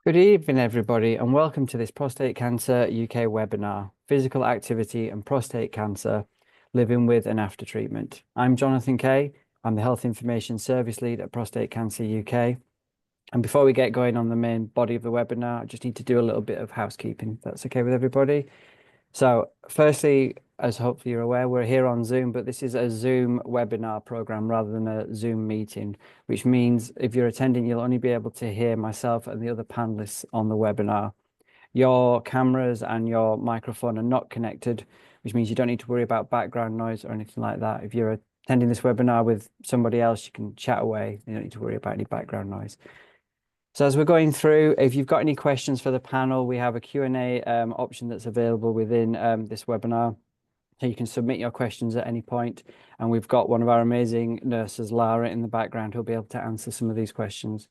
Good evening, everybody, and welcome to this Prostate Cancer UK webinar, Physical Activity and Prostate Cancer, Living with and After Treatment. I'm Jonathan Kay. I'm the Health Information Service Lead at Prostate Cancer UK. And before we get going on the main body of the webinar, I just need to do a little bit of housekeeping, if that's okay with everybody. So firstly, as hopefully you're aware, we're here on Zoom, but this is a Zoom webinar program rather than a Zoom meeting, which means if you're attending, you'll only be able to hear myself and the other panelists on the webinar. Your cameras and your microphone are not connected, which means you don't need to worry about background noise or anything like that. If you're attending this webinar with somebody else, you can chat away. You don't need to worry about any background noise. So as we're going through, if you've got any questions for the panel, we have a Q&A option that's available within this webinar. So you can submit your questions at any point. And we've got one of our amazing nurses, Lara, in the background who'll be able to answer some of these questions.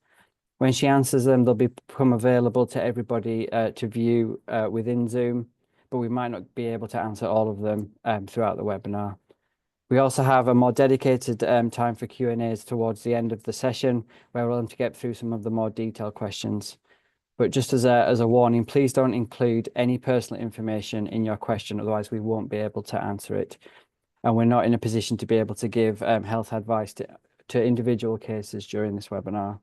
When she answers them, they'll become available to everybody to view within Zoom, but we might not be able to answer all of them throughout the webinar. We also have a more dedicated time for Q&As towards the end of the session, where we'll aim to get through some of the more detailed questions. But just as a warning, please don't include any personal information in your question, otherwise we won't be able to answer it. And we're not in a position to be able to give health advice to individual cases during this webinar.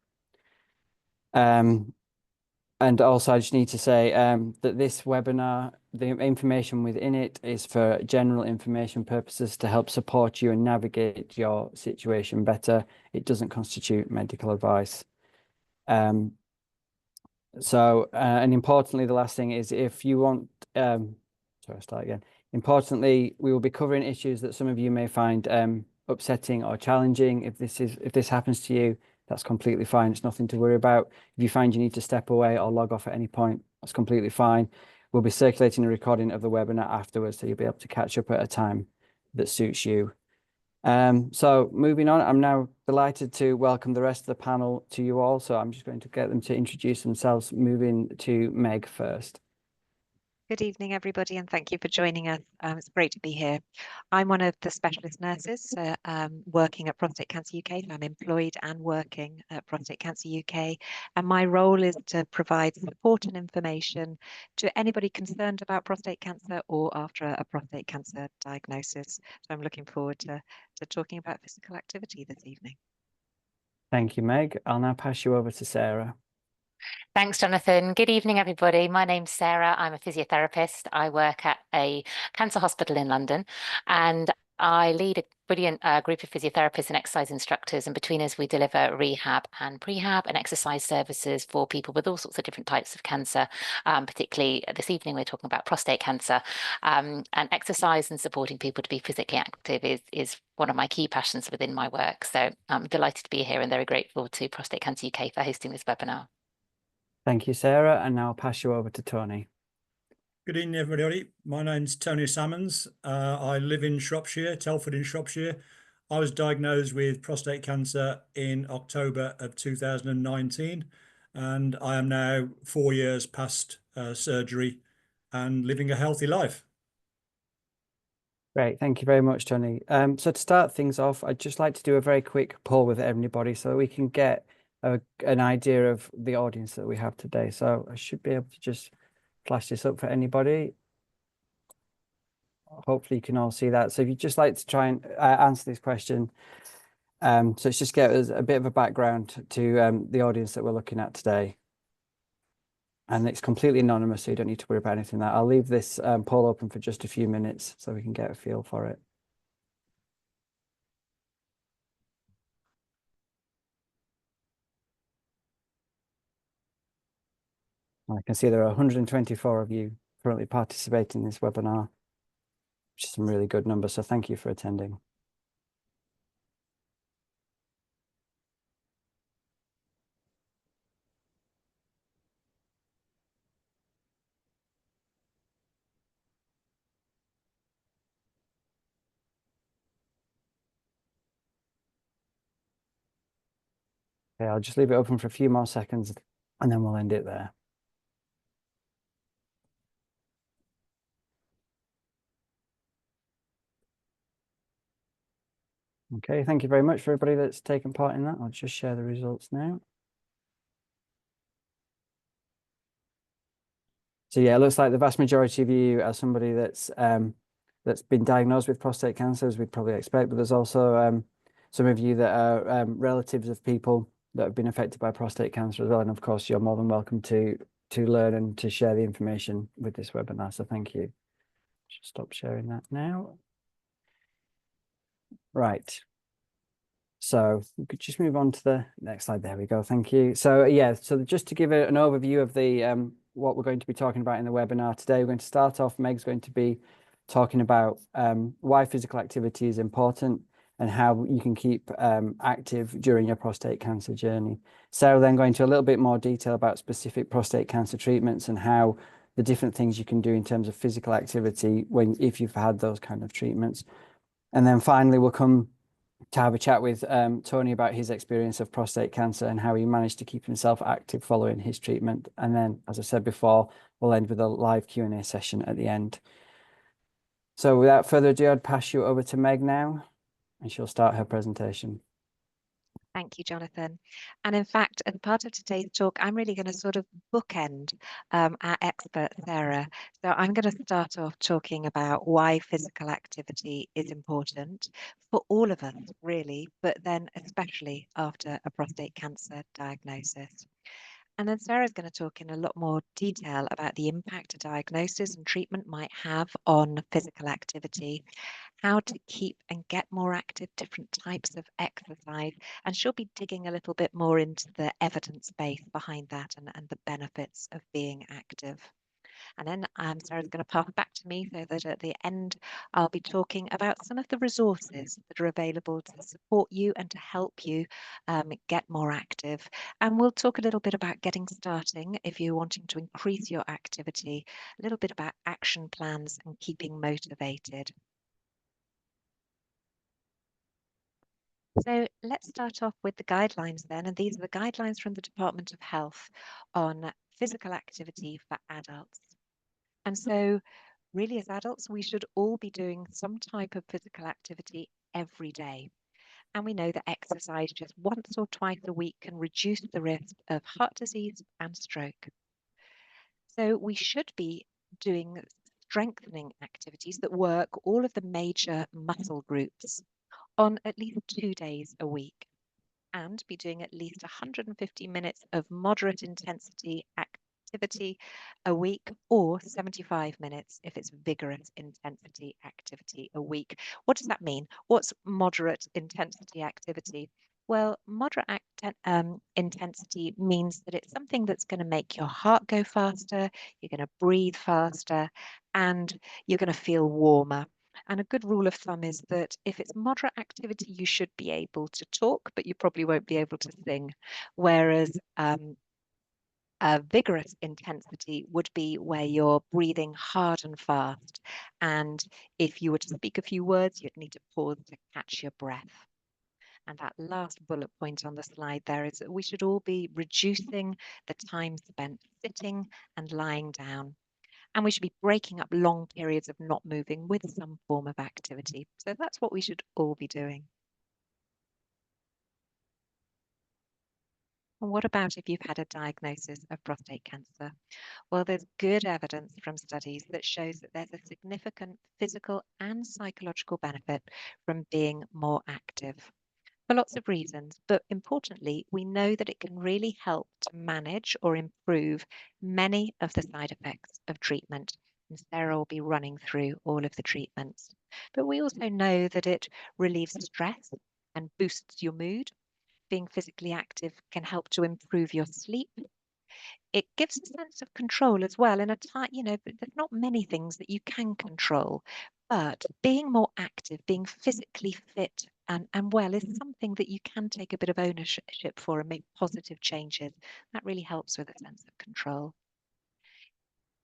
And also, I just need to say that this webinar, the information within it is for general information purposes to help support you and navigate your situation better. It doesn't constitute medical advice. And importantly, the last thing is if you want, sorry, I'll start again. Importantly, we will be covering issues that some of you may find upsetting or challenging. If this happens to you, that's completely fine. It's nothing to worry about. If you find you need to step away or log off at any point, that's completely fine. We'll be circulating a recording of the webinar afterwards, so you'll be able to catch up at a time that suits you. So moving on, I'm now delighted to welcome the rest of the panel to you all. So I'm just going to get them to introduce themselves, moving to Meg first. Good evening, everybody, and thank you for joining us. It's great to be here. I'm one of the specialist nurses working at Prostate Cancer UK. I'm employed and working at Prostate Cancer UK, and my role is to provide support and information to anybody concerned about prostate cancer or after a prostate cancer diagnosis. So I'm looking forward to talking about physical activity this evening. Thank you, Meg. I'll now pass you over to Sarah. Thanks, Jonathan. Good evening, everybody. My name's Sarah. I'm a physiotherapist. I work at a cancer hospital in London, and I lead a brilliant group of physiotherapists and exercise instructors. And between us, we deliver rehab and prehab and exercise services for people with all sorts of different types of cancer. Particularly this evening, we're talking about prostate cancer. And exercise and supporting people to be physically active is one of my key passions within my work. So I'm delighted to be here and very grateful to Prostate Cancer UK for hosting this webinar. Thank you, Sarah. And now I'll pass you over to Tony. Good evening, everybody. My name's Tony Salmons. I live in Shropshire, Telford in Shropshire. I was diagnosed with prostate cancer in October of 2019, and I am now 4 years past surgery and living a healthy life. Great. Thank you very much, Tony. So to start things off, I'd just like to do a very quick poll with everybody so that we can get an idea of the audience that we have today. So I should be able to just flash this up for anybody. Hopefully you can all see that. So if you'd just like to try and answer this question, so let's just get us a bit of a background to the audience that we're looking at today. And it's completely anonymous, so you don't need to worry about anything like that. I'll leave this poll open for just a few minutes so we can get a feel for it. I can see there are 124 of you currently participating in this webinar, which is some really good numbers. So thank you for attending. Okay, I'll just leave it open for a few more seconds and then we'll end it there. Okay, thank you very much for everybody that's taken part in that. I'll just share the results now. So yeah, it looks like the vast majority of you are somebody that's been diagnosed with prostate cancer, as we'd probably expect, but there's also some of you that are relatives of people that have been affected by prostate cancer as well. And of course, you're more than welcome to learn and to share the information with this webinar. So thank you. Just stop sharing that now. Right. So we could just move on to the next slide. There we go. Thank you. So yeah, so just to give an overview of the what we're going to be talking about in the webinar today, we're going to start off. Meg's going to be talking about why physical activity is important and how you can keep active during your prostate cancer journey. Sarah then going into a little bit more detail about specific prostate cancer treatments and how the different things you can do in terms of physical activity if you've had those kind of treatments. And then finally, we'll come to have a chat with Tony about his experience of prostate cancer and how he managed to keep himself active following his treatment. And then, as I said before, we'll end with a live Q&A session at the end. So without further ado, I'd pass you over to Meg now, and she'll start her presentation. Thank you, Jonathan. And in fact, as part of today's talk, I'm really going to sort of bookend our expert, Sarah. So I'm going to start off talking about why physical activity is important for all of us, really, but then especially after a prostate cancer diagnosis. And then Sarah's going to talk in a lot more detail about the impact a diagnosis and treatment might have on physical activity, how to keep and get more active, different types of exercise, and she'll be digging a little bit more into the evidence base behind that and the benefits of being active. And then Sarah's going to pass back to me so that at the end, I'll be talking about some of the resources that are available to support you and to help you get more active. And we'll talk a little bit about getting starting if you're wanting to increase your activity, a little bit about action plans and keeping motivated. So let's start off with the guidelines then, and these are the guidelines from the Department of Health on physical activity for adults. And so really as adults, we should all be doing some type of physical activity every day. And we know that exercise just once or twice a week can reduce the risk of heart disease and stroke. So we should be doing strengthening activities that work all of the major muscle groups on at least 2 days a week, and be doing at least 150 minutes of moderate intensity activity a week, or 75 minutes if it's vigorous intensity activity a week. What does that mean? What's moderate intensity activity? Well, moderate intensity means that it's something that's going to make your heart go faster, you're going to breathe faster, and you're going to feel warmer. And a good rule of thumb is that if it's moderate activity, you should be able to talk, but you probably won't be able to sing. Whereas a vigorous intensity would be where you're breathing hard and fast. And if you were to speak a few words, you'd need to pause to catch your breath. And that last bullet point on the slide there is that we should all be reducing the time spent sitting and lying down. And we should be breaking up long periods of not moving with some form of activity. So that's what we should all be doing. And what about if you've had a diagnosis of prostate cancer? Well, there's good evidence from studies that shows that there's a significant physical and psychological benefit from being more active for lots of reasons. But importantly, we know that it can really help to manage or improve many of the side effects of treatment. And Sarah will be running through all of the treatments. But we also know that it relieves stress and boosts your mood. Being physically active can help to improve your sleep. It gives a sense of control as well in a time, there's not many things that you can control, but being more active, being physically fit and well is something that you can take a bit of ownership for and make positive changes. That really helps with a sense of control.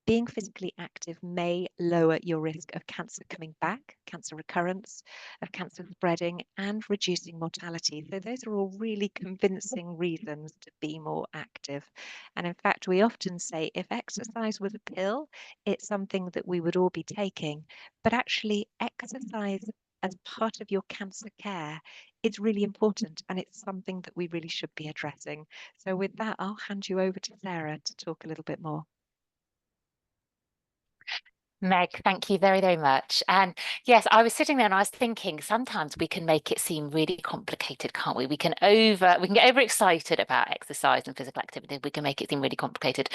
Being physically active may lower your risk of cancer coming back, cancer recurrence, of cancer spreading, and reducing mortality. So those are all really convincing reasons to be more active. And in fact, we often say if exercise was a pill, it's something that we would all be taking. But actually, exercise as part of your cancer care is really important, and it's something that we really should be addressing. So with that, I'll hand you over to Sarah to talk a little bit more. Meg, thank you very, very much. And yes, I was sitting there and I was thinking sometimes we can make it seem really complicated, can't we? We can get overexcited about exercise and physical activity. We can make it seem really complicated.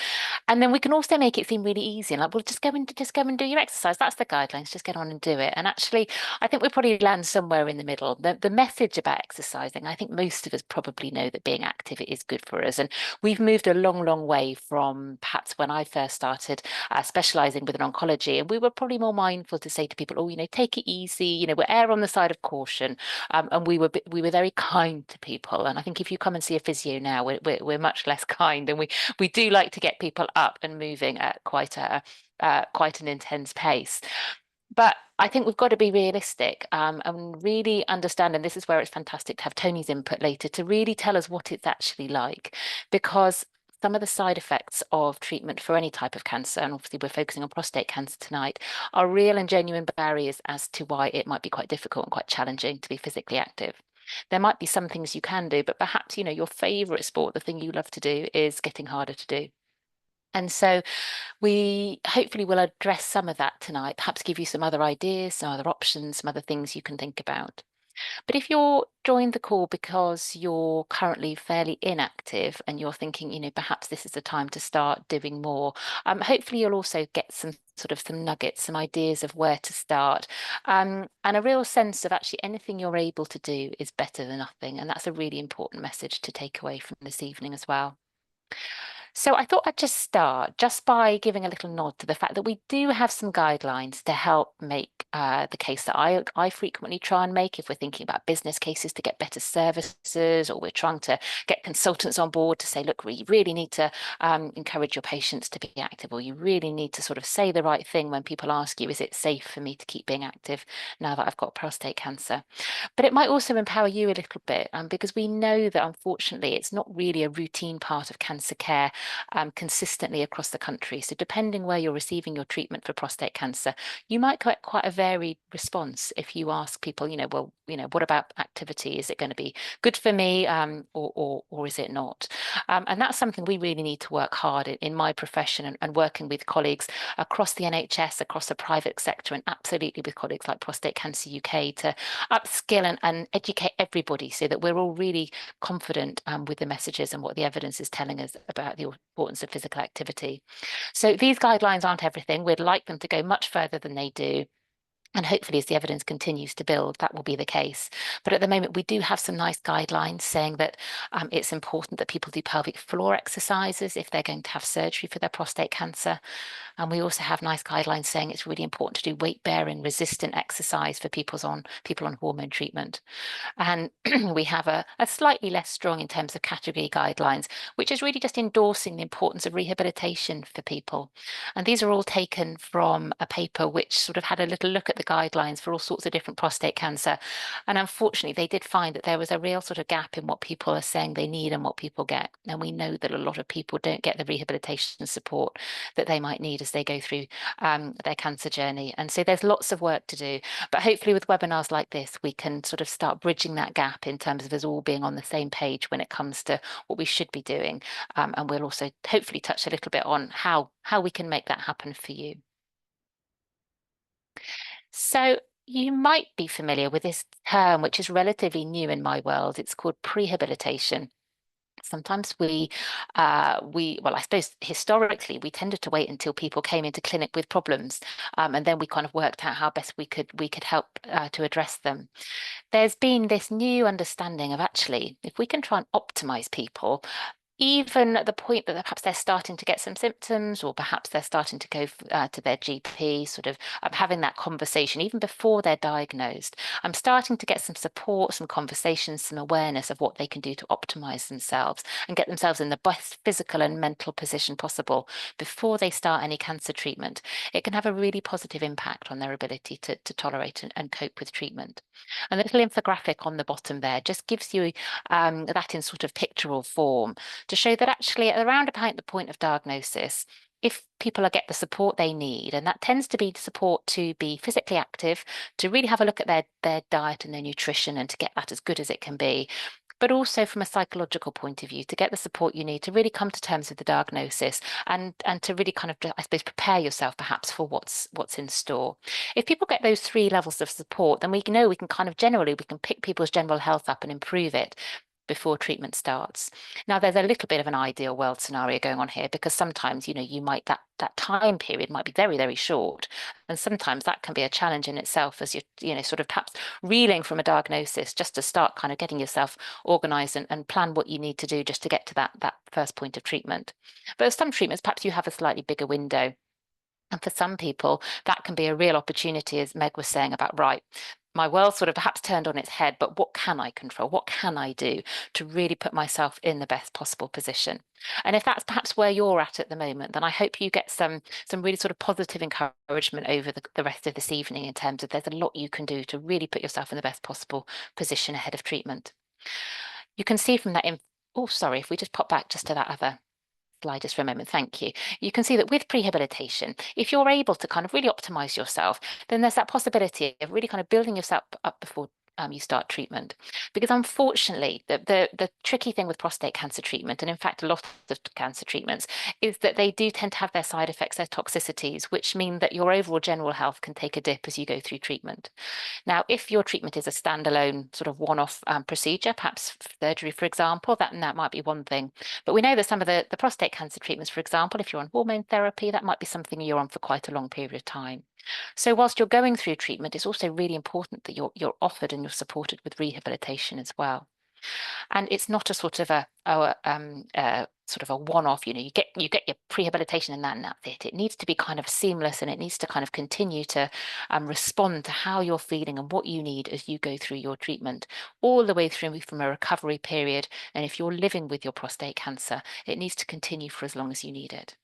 And then we can also make it seem really easy and like, well, just go and do your exercise. That's the guidelines. Just get on and do it. And actually, I think we probably land somewhere in the middle. The message about exercising, I think most of us probably know that being active is good for us. And we've moved a long, long way from perhaps when I first started specialising within oncology. And we were probably more mindful to say to people, oh, take it easy, we're err on the side of caution. And we were very kind to people. And I think if you come and see a physio now, we're much less kind, and we do like to get people up and moving at quite an intense pace. But I think we've got to be realistic and really understand, and this is where it's fantastic to have Tony's input later to really tell us what it's actually like, because some of the side effects of treatment for any type of cancer, and obviously we're focusing on prostate cancer tonight, are real and genuine barriers as to why it might be quite difficult and quite challenging to be physically active. There might be some things you can do, but perhaps, your favorite sport, the thing you love to do, is getting harder to do. And so we hopefully will address some of that tonight, perhaps give you some other ideas, some other options, some other things you can think about. But if you're joined the call because you're currently fairly inactive and you're thinking, perhaps this is the time to start doing more, hopefully you'll also get some nuggets, some ideas of where to start, and a real sense of actually anything you're able to do is better than nothing. And that's a really important message to take away from this evening as well. So I thought I'd just start just by giving a little nod to the fact that we do have some guidelines to help make the case that I frequently try and make if we're thinking about business cases to get better services, or we're trying to get consultants on board to say, look, we really need to encourage your patients to be active, or you really need to sort of say the right thing when people ask you, is it safe for me to keep being active now that I've got prostate cancer? But it might also empower you a little bit because we know that unfortunately it's not really a routine part of cancer care consistently across the country. So depending where you're receiving your treatment for prostate cancer, you might get quite a varied response if you ask people, well, what about activity? Is it going to be good for me or is it not? And that's something we really need to work hard in my profession and working with colleagues across the NHS, across the private sector, and absolutely with colleagues like Prostate Cancer UK to upskill and educate everybody so that we're all really confident with the messages and what the evidence is telling us about the importance of physical activity. So these guidelines aren't everything. We'd like them to go much further than they do. And hopefully, as the evidence continues to build, that will be the case. But at the moment, we do have some nice guidelines saying that it's important that people do pelvic floor exercises if they're going to have surgery for their prostate cancer. And we also have nice guidelines saying it's really important to do weight-bearing resistant exercise for people on hormone treatment. And we have a slightly less strong in terms of category guidelines, which is really just endorsing the importance of rehabilitation for people. And these are all taken from a paper which sort of had a little look at the guidelines for all sorts of different prostate cancer. And unfortunately, they did find that there was a real sort of gap in what people are saying they need and what people get. And we know that a lot of people don't get the rehabilitation support that they might need as they go through their cancer journey. And so there's lots of work to do. But hopefully with webinars like this, we can sort of start bridging that gap in terms of us all being on the same page when it comes to what we should be doing. And we'll also hopefully touch a little bit on how we can make that happen for you. So you might be familiar with this term, which is relatively new in my world. It's called prehabilitation. Sometimes well, I suppose historically we tended to wait until people came into clinic with problems, and then we kind of worked out how best we could help to address them. There's been this new understanding of actually, if we can try and optimize people, even at the point that perhaps they're starting to get some symptoms, or perhaps they're starting to go to their GP, sort of having that conversation even before they're diagnosed. I'm starting to get some support, some conversations, some awareness of what they can do to optimize themselves and get themselves in the best physical and mental position possible before they start any cancer treatment. It can have a really positive impact on their ability to tolerate and cope with treatment. And the little infographic on the bottom there just gives you that in sort of pictorial form, to show that actually around about the point of diagnosis, if people get the support they need, and that tends to be support to be physically active, to really have a look at their diet and their nutrition and to get that as good as it can be, but also from a psychological point of view, to get the support you need to really come to terms with the diagnosis and to really kind of, I suppose, prepare yourself perhaps for what's in store. If people get those 3 levels of support, then we know we can kind of generally, we can pick people's general health up and improve it before treatment starts. Now, there's a little bit of an ideal world scenario going on here, because sometimes, you might, that time period might be very, very short. And sometimes that can be a challenge in itself, as you're, sort of perhaps reeling from a diagnosis, just to start kind of getting yourself organized and plan what you need to do just to get to that first point of treatment. But some treatments, perhaps you have a slightly bigger window. And for some people, that can be a real opportunity, as Meg was saying about, right, my world sort of perhaps turned on its head, but what can I control? What can I do to really put myself in the best possible position? And if that's perhaps where you're at the moment, then I hope you get some really sort of positive encouragement over the rest of this evening, in terms of there's a lot you can do to really put yourself in the best possible position ahead of treatment. You can see from that, oh, sorry, if we just pop back just to that other slide just for a moment, thank you. You can see that with prehabilitation, if you're able to kind of really optimize yourself, then there's that possibility of really kind of building yourself up before you start treatment. Because unfortunately, the tricky thing with prostate cancer treatment, and in fact a lot of cancer treatments, is that they do tend to have their side effects, their toxicities, which mean that your overall general health can take a dip as you go through treatment. Now, if your treatment is a standalone sort of one-off procedure, perhaps surgery, for example, that might be one thing. But we know that some of the prostate cancer treatments, for example, if you're on hormone therapy, that might be something you're on for quite a long period of time. So whilst you're going through treatment, it's also really important that you're offered and you're supported with rehabilitation as well. And it's not a sort of a one-off, you get your prehabilitation and that's it. It needs to be kind of seamless, and it needs to kind of continue to respond to how you're feeling and what you need as you go through your treatment, all the way through from a recovery period. And if you're living with your prostate cancer, it needs to continue for as long as you need it.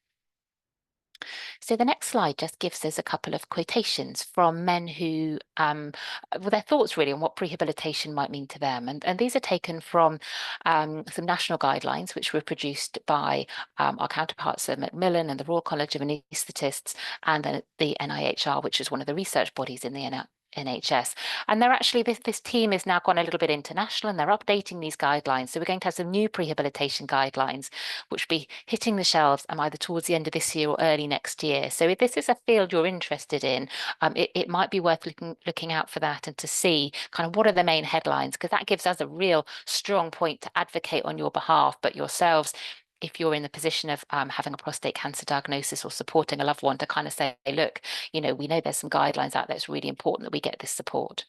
So the next slide just gives us a couple of quotations from men who, their thoughts really on what prehabilitation might mean to them. And these are taken from some national guidelines, which were produced by our counterparts at Macmillan and the Royal College of Anaesthetists, and then the NIHR, which is one of the research bodies in the NHS. And they're actually, this team is now gone a little bit international, and they're updating these guidelines. So we're going to have some new prehabilitation guidelines, which will be hitting the shelves either towards the end of this year or early next year. So if this is a field you're interested in, it might be worth looking out for that, and to see kind of what are the main headlines, because that gives us a real strong point to advocate on your behalf. But yourselves, if you're in the position of having a prostate cancer diagnosis or supporting a loved one, to kind of say, look, we know there's some guidelines out there. It's really important that we get this support.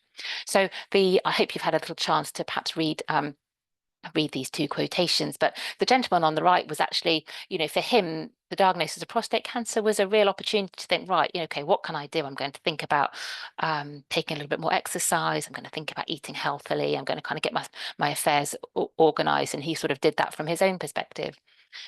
So I hope you've had a little chance to perhaps read these 2 quotations, but the gentleman on the right was actually, for him, the diagnosis of prostate cancer was a real opportunity to think, right, okay, what can I do? I'm going to think about taking a little bit more exercise. I'm going to think about eating healthily. I'm going to kind of get my affairs organized. And he sort of did that from his own perspective.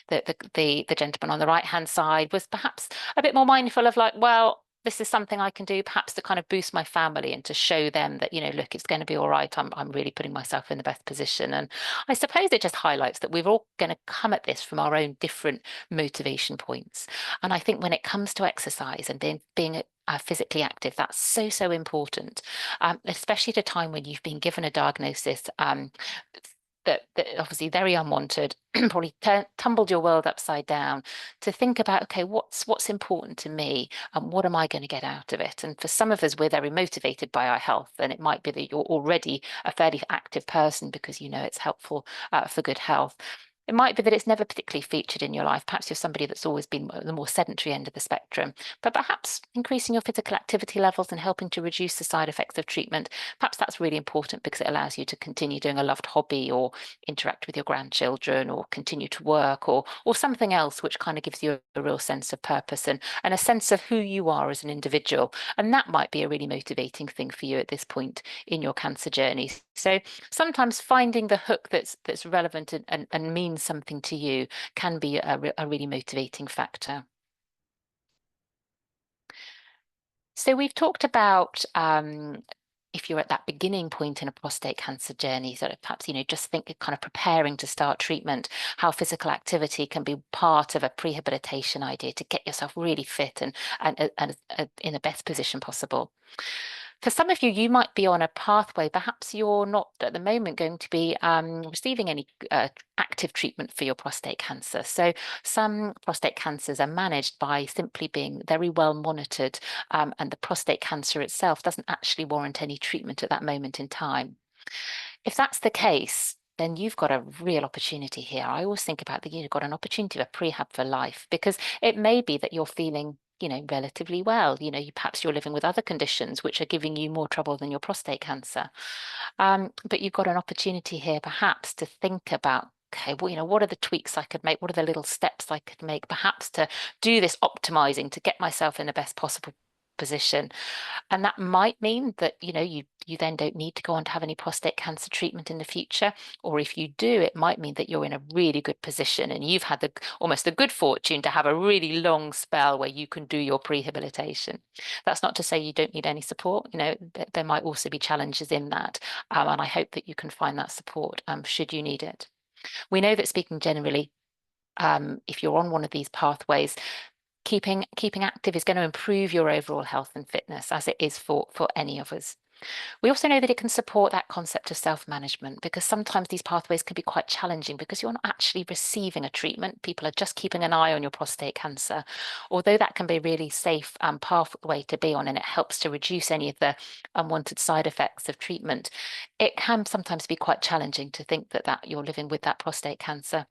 The gentleman on the right hand side was perhaps a bit more mindful of, like, well, this is something I can do perhaps to kind of boost my family and to show them that, look, it's going to be all right. I'm really putting myself in the best position. And I suppose it just highlights that we're all going to come at this from our own different motivation points. And I think when it comes to exercise and being physically active, that's so important, especially at a time when you've been given a diagnosis that obviously very unwanted, probably tumbled your world upside down, to think about, okay, what's important to me, and what am I going to get out of it? And for some of us, we're very motivated by our health, and it might be that you're already a fairly active person because it's helpful for good health. It might be that it's never particularly featured in your life. Perhaps you're somebody that's always been the more sedentary end of the spectrum, but perhaps increasing your physical activity levels and helping to reduce the side effects of treatment, perhaps that's really important, because it allows you to continue doing a loved hobby, or interact with your grandchildren, or continue to work, or something else which kind of gives you a real sense of purpose and a sense of who you are as an individual. And that might be a really motivating thing for you at this point in your cancer journey. So sometimes finding the hook that's relevant and means something to you can be a really motivating factor. So we've talked about if you're at that beginning point in a prostate cancer journey, so perhaps just think kind of preparing to start treatment, how physical activity can be part of a prehabilitation idea to get yourself really fit and in the best position possible. For some of you, you might be on a pathway. Perhaps you're not at the moment going to be receiving any active treatment for your prostate cancer. So some prostate cancers are managed by simply being very well monitored, and the prostate cancer itself doesn't actually warrant any treatment at that moment in time. If that's the case, then you've got a real opportunity here. I always think about that you've got an opportunity of a prehab for life, because it may be that you're feeling, you know, relatively well. You know, perhaps you're living with other conditions which are giving you more trouble than your prostate cancer. But you've got an opportunity here perhaps to think about, okay, well, you know, what are the tweaks I could make? What are the little steps I could make, perhaps to do this optimizing to get myself in the best possible position? And that might mean that, you know, you then don't need to go on to have any prostate cancer treatment in the future. Or if you do, it might mean that you're in a really good position and you've had almost the good fortune to have a really long spell where you can do your prehabilitation. That's not to say you don't need any support. You know, there might also be challenges in that. And I hope that you can find that support should you need it. We know that, speaking generally, if you're on one of these pathways, keeping active is going to improve your overall health and fitness, as it is for any of us. We also know that it can support that concept of self-management, because sometimes these pathways can be quite challenging because you're not actually receiving a treatment. People are just keeping an eye on your prostate cancer. Although that can be a really safe pathway to be on, and it helps to reduce any of the unwanted side effects of treatment, it can sometimes be quite challenging to think that you're living with that prostate cancer.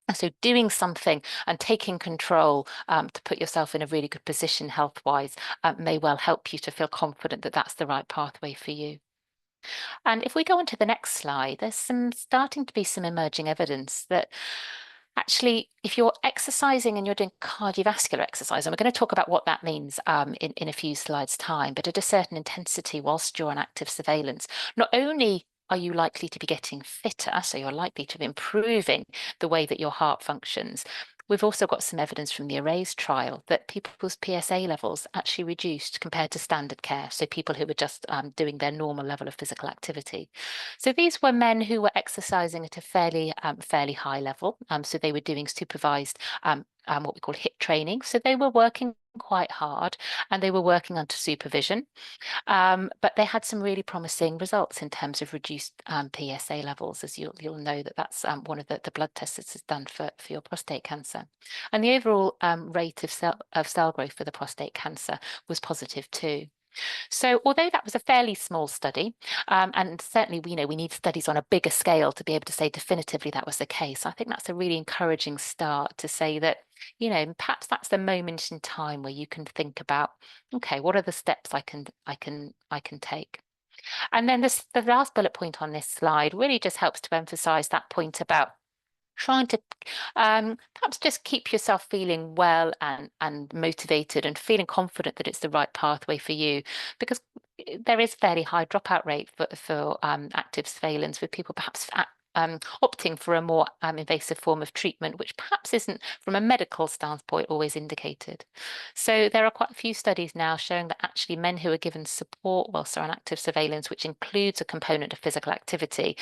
And so doing something and taking control to put yourself in a really good position health-wise may well help you to feel confident that that's the right pathway for you. And if we go on to the next slide, there's starting to be some emerging evidence that actually, if you're exercising and you're doing cardiovascular exercise, and we're going to talk about what that means in a few slides' time, but at a certain intensity whilst you're on active surveillance, not only are you likely to be getting fitter, so you're likely to be improving the way that your heart functions. We've also got some evidence from the ARRAISE trial that people's PSA levels actually reduced compared to standard care, so people who were just doing their normal level of physical activity. So these were men who were exercising at a fairly high level, so they were doing supervised what we call HIIT training. So they were working quite hard and they were working under supervision, but they had some really promising results in terms of reduced PSA levels, as you'll know that's one of the blood tests that's done for your prostate cancer. And the overall rate of cell growth for the prostate cancer was positive too. So although that was a fairly small study, and certainly we need studies on a bigger scale to be able to say definitively that was the case, I think that's a really encouraging start to say that, you know, perhaps that's the moment in time where you can think about, okay, what are the steps I can take? And then the last bullet point on this slide really just helps to emphasize that point about trying to perhaps just keep yourself feeling well and motivated and feeling confident that it's the right pathway for you, because there is fairly high dropout rate for active surveillance, with people perhaps opting for a more invasive form of treatment, which perhaps isn't, from a medical standpoint, always indicated. So there are quite a few studies now showing that actually men who are given support whilst they're on active surveillance, which includes a component of physical activity,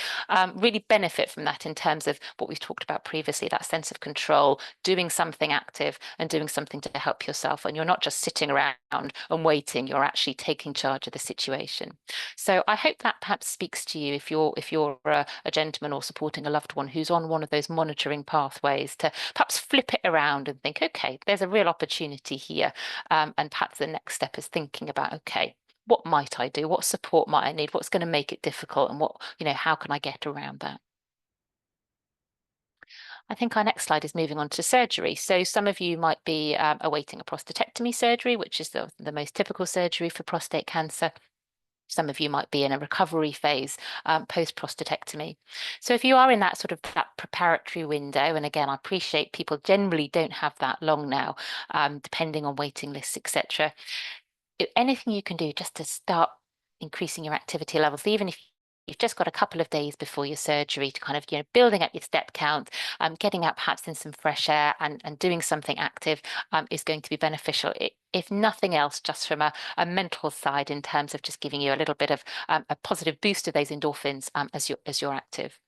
really benefit from that in terms of what we've talked about previously, that sense of control, doing something active and doing something to help yourself. And you're not just sitting around and waiting, you're actually taking charge of the situation. So I hope that perhaps speaks to you if you're a gentleman or supporting a loved one who's on one of those monitoring pathways, to perhaps flip it around and think, okay, there's a real opportunity here. And perhaps the next step is thinking about, okay, what might I do? What support might I need? What's going to make it difficult? And how can I get around that? I think our next slide is moving on to surgery. So some of you might be awaiting a prostatectomy surgery, which is the most typical surgery for prostate cancer. Some of you might be in a recovery phase post-prostatectomy. So if you are in that preparatory window, and again, I appreciate people generally don't have that long now, depending on waiting lists, etc. Anything you can do just to start increasing your activity levels, even if you've just got a couple of days before your surgery, to building up your step count, getting out perhaps in some fresh air and doing something active is going to be beneficial. If nothing else, just from a mental side, in terms of just giving you a little bit of a positive boost of those endorphins as you're active.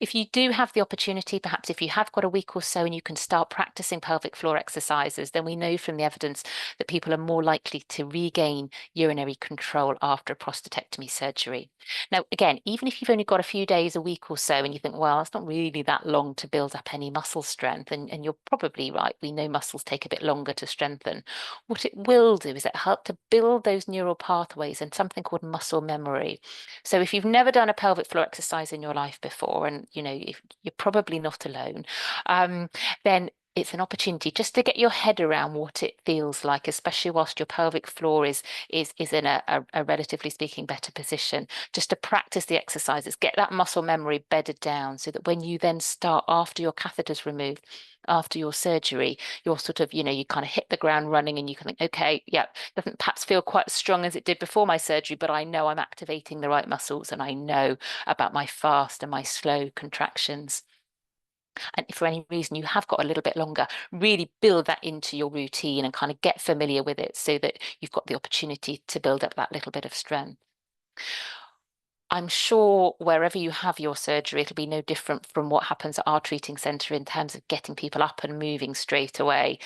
If you do have the opportunity, perhaps if you have got a week or so and you can start practicing pelvic floor exercises, then we know from the evidence that people are more likely to regain urinary control after a prostatectomy surgery. Now, again, even if you've only got a few days, a week or so, and you think, well, it's not really that long to build up any muscle strength, and you're probably right, we know muscles take a bit longer to strengthen. What it will do is it help to build those neural pathways and something called muscle memory. So if you've never done a pelvic floor exercise in your life before, and if you're probably not alone, then it's an opportunity just to get your head around what it feels like, especially whilst your pelvic floor is in a relatively speaking better position, just to practice the exercises, get that muscle memory bedded down so that when you then start after your catheter's removed, after your surgery, you're sort of, you kind of hit the ground running and you can think, okay, yeah, doesn't perhaps feel quite as strong as it did before my surgery, but I know I'm activating the right muscles and I know about my fast and my slow contractions. And if for any reason you have got a little bit longer, really build that into your routine and kind of get familiar with it so that you've got the opportunity to build up that little bit of strength. I'm sure wherever you have your surgery, it'll be no different from what happens at our treating centre in terms of getting people up and moving straight away.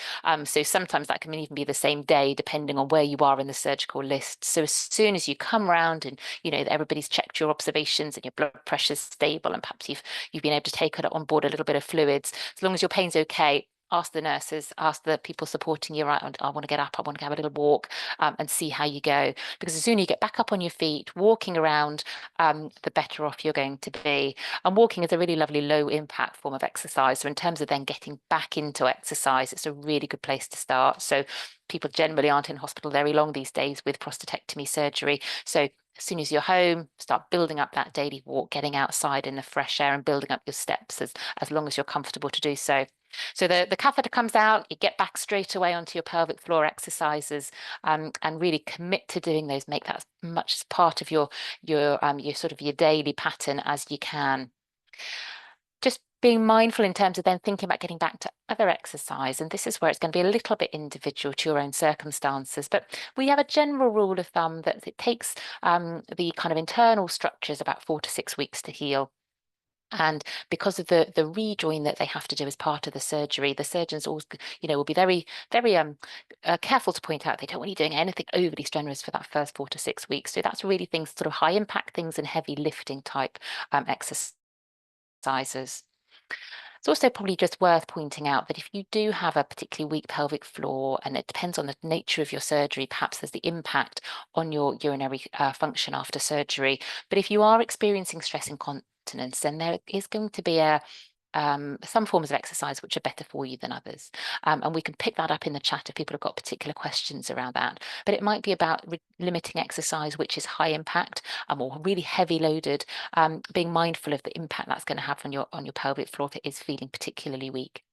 So sometimes that can even be the same day, depending on where you are in the surgical list. So as soon as you come round and everybody's checked your observations and your blood pressure's stable, and perhaps you've been able to take on board a little bit of fluids, as long as your pain's okay, ask the nurses, ask the people supporting you, right, I want to get up, I want to have a little walk, and see how you go. Because the sooner you get back up on your feet, walking around, the better off you're going to be. And walking is a really lovely low impact form of exercise. So in terms of then getting back into exercise, it's a really good place to start. So people generally aren't in hospital very long these days with prostatectomy surgery. So as soon as you're home, start building up that daily walk, getting outside in the fresh air and building up your steps as long as you're comfortable to do so. So the catheter comes out, you get back straight away onto your pelvic floor exercises, and really commit to doing those. Make that as much as part of your sort of your daily pattern as you can. Just being mindful in terms of then thinking about getting back to other exercise. And this is where it's going to be a little bit individual to your own circumstances. But we have a general rule of thumb that it takes the kind of internal structures about 4 to 6 weeks to heal. And because of the rejoin that they have to do as part of the surgery, the surgeons always, will be very, very careful to point out they don't want you doing anything overly strenuous for that first 4 to 6 weeks. So that's really things, sort of high impact things and heavy lifting type exercises. It's also probably just worth pointing out that if you do have a particularly weak pelvic floor, and it depends on the nature of your surgery, perhaps there's the impact on your urinary function after surgery. But if you are experiencing stress incontinence, then there is going to be some forms of exercise which are better for you than others. And we can pick that up in the chat if people have got particular questions around that. But it might be about limiting exercise which is high impact or really heavy loaded, being mindful of the impact that's going to have on your pelvic floor if it is feeling particularly weak.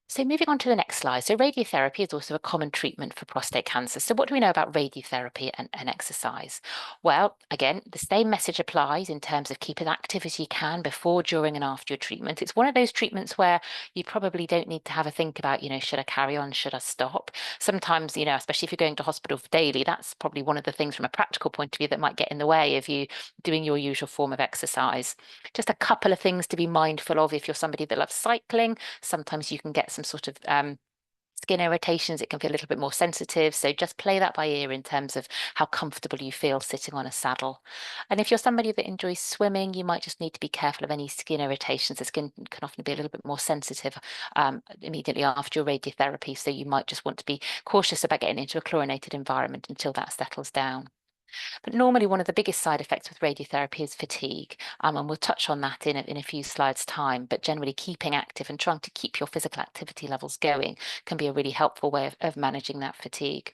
So moving on to the next slide. So radiotherapy is also a common treatment for prostate cancer. So what do we know about radiotherapy and exercise? Well, again, the same message applies in terms of keep as active as you can before, during and after your treatment. It's one of those treatments where you probably don't need to have a think about, should I carry on? Should I stop? Sometimes, especially if you're going to hospital daily, that's probably one of the things from a practical point of view that might get in the way of you doing your usual form of exercise. Just a couple of things to be mindful of if you're somebody that loves cycling. Sometimes you can get some sort of skin irritations. It can feel a little bit more sensitive. So just play that by ear in terms of how comfortable you feel sitting on a saddle. And if you're somebody that enjoys swimming, you might just need to be careful of any skin irritations. The skin can often be a little bit more sensitive immediately after your radiotherapy. So you might just want to be cautious about getting into a chlorinated environment until that settles down. But normally one of the biggest side effects with radiotherapy is fatigue, and we'll touch on that in a few slides' time. But generally keeping active and trying to keep your physical activity levels going can be a really helpful way of managing that fatigue.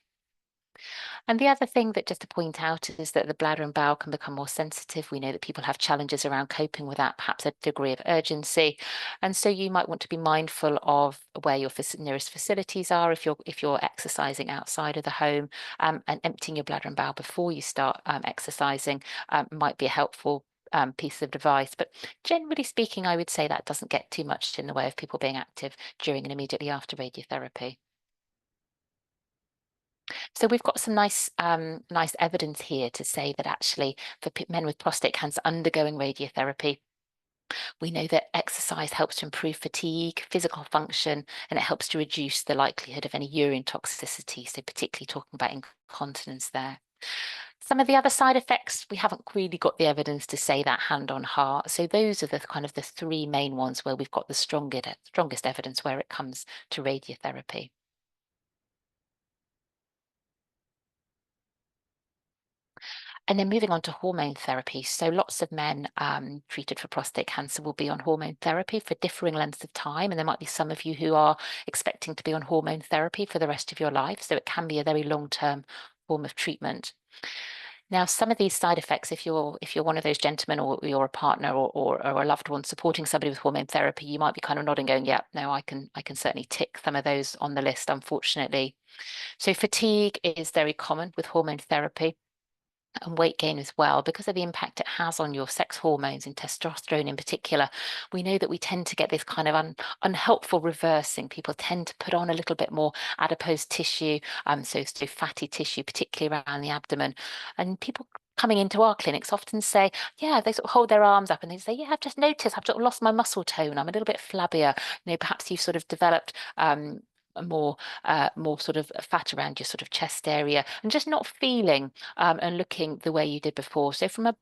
And the other thing that just to point out is that the bladder and bowel can become more sensitive. We know that people have challenges around coping with that, perhaps a degree of urgency. And so you might want to be mindful of where your nearest facilities are if you're exercising outside of the home, and emptying your bladder and bowel before you start exercising might be a helpful piece of advice. But generally speaking, I would say that doesn't get too much in the way of people being active during and immediately after radiotherapy. So we've got some nice evidence here to say that actually for men with prostate cancer undergoing radiotherapy, we know that exercise helps to improve fatigue, physical function, and it helps to reduce the likelihood of any urine toxicity. So particularly talking about incontinence there. Some of the other side effects, we haven't really got the evidence to say that hand on heart. So those are the kind of the three main ones where we've got the strongest evidence where it comes to radiotherapy. And then moving on to hormone therapy. So lots of men treated for prostate cancer will be on hormone therapy for differing lengths of time. And there might be some of you who are expecting to be on hormone therapy for the rest of your life. So it can be a very long-term form of treatment. Now, some of these side effects, if you're one of those gentlemen or you're a partner or a loved one supporting somebody with hormone therapy, you might be kind of nodding going, yeah, no, I can certainly tick some of those on the list, unfortunately. So fatigue is very common with hormone therapy, and weight gain as well, because of the impact it has on your sex hormones and testosterone in particular. We know that we tend to get this kind of unhelpful reversing. People tend to put on a little bit more adipose tissue, so fatty tissue, particularly around the abdomen. And people coming into our clinics often say, yeah, they sort of hold their arms up and they say, yeah, I've just noticed I've sort of lost my muscle tone. I'm a little bit flabbier. Perhaps you've sort of developed more sort of fat around your sort of chest area and just not feeling and looking the way you did before. So from a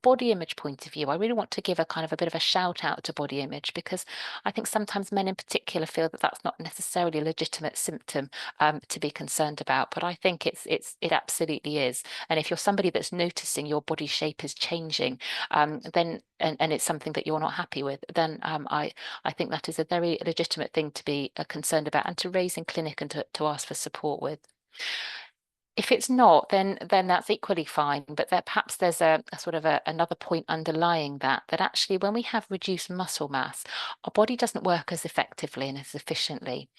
body image point of view, I really want to give a kind of a bit of a shout out to body image, because I think sometimes men in particular feel that that's not necessarily a legitimate symptom to be concerned about, but I think it absolutely is. And if you're somebody that's noticing your body shape is changing, then and it's something that you're not happy with, then I think that is a very legitimate thing to be concerned about and to raise in clinic and to ask for support with. If it's not, then that's equally fine. But perhaps there's a sort of another point underlying that actually when we have reduced muscle mass, our body doesn't work as effectively and as efficiently.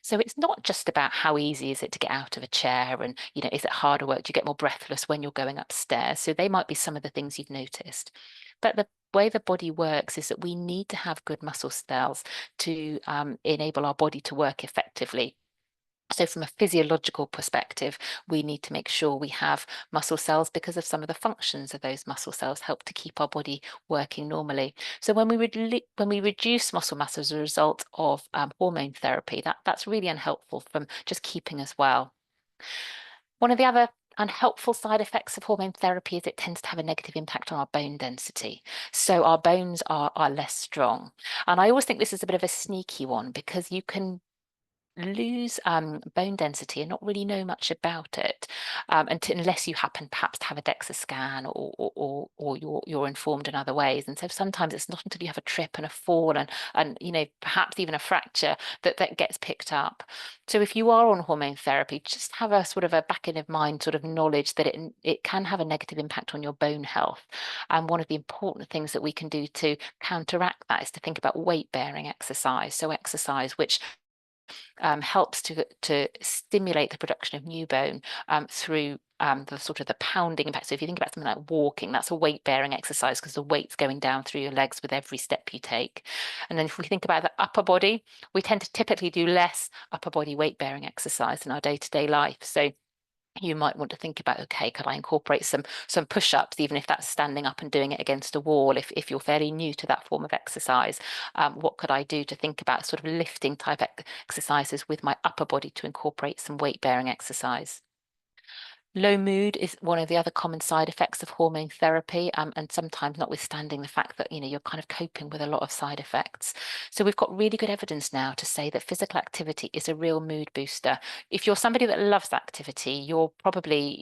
So it's not just about how easy is it to get out of a chair and, is it harder work? Do you get more breathless when you're going upstairs? So they might be some of the things you've noticed. But the way the body works is that we need to have good muscle cells to enable our body to work effectively. So from a physiological perspective, we need to make sure we have muscle cells, because of some of the functions of those muscle cells help to keep our body working normally. So when we reduce muscle mass as a result of hormone therapy, that's really unhelpful from just keeping us well. One of the other unhelpful side effects of hormone therapy is it tends to have a negative impact on our bone density. So our bones are less strong. And I always think this is a bit of a sneaky one, because you can lose bone density and not really know much about it unless you happen perhaps to have a DEXA scan or you're informed in other ways. And so sometimes it's not until you have a trip and a fall and perhaps even a fracture that gets picked up. So if you are on hormone therapy, just have a sort of a back in of mind sort of knowledge that it can have a negative impact on your bone health. And one of the important things that we can do to counteract that is to think about weight bearing exercise. So exercise which helps to stimulate the production of new bone through the sort of the pounding impact. So if you think about something like walking, that's a weight bearing exercise because the weight's going down through your legs with every step you take. And then if we think about the upper body, we tend to typically do less upper body weight bearing exercise in our day-to-day life. So you might want to think about, okay, could I incorporate some push-ups, even if that's standing up and doing it against a wall, if you're fairly new to that form of exercise? What could I do to think about sort of lifting type exercises with my upper body to incorporate some weight-bearing exercise? Low mood is one of the other common side effects of hormone therapy, and sometimes notwithstanding the fact that you're kind of coping with a lot of side effects. So we've got really good evidence now to say that physical activity is a real mood booster. If you're somebody that loves activity, you're probably,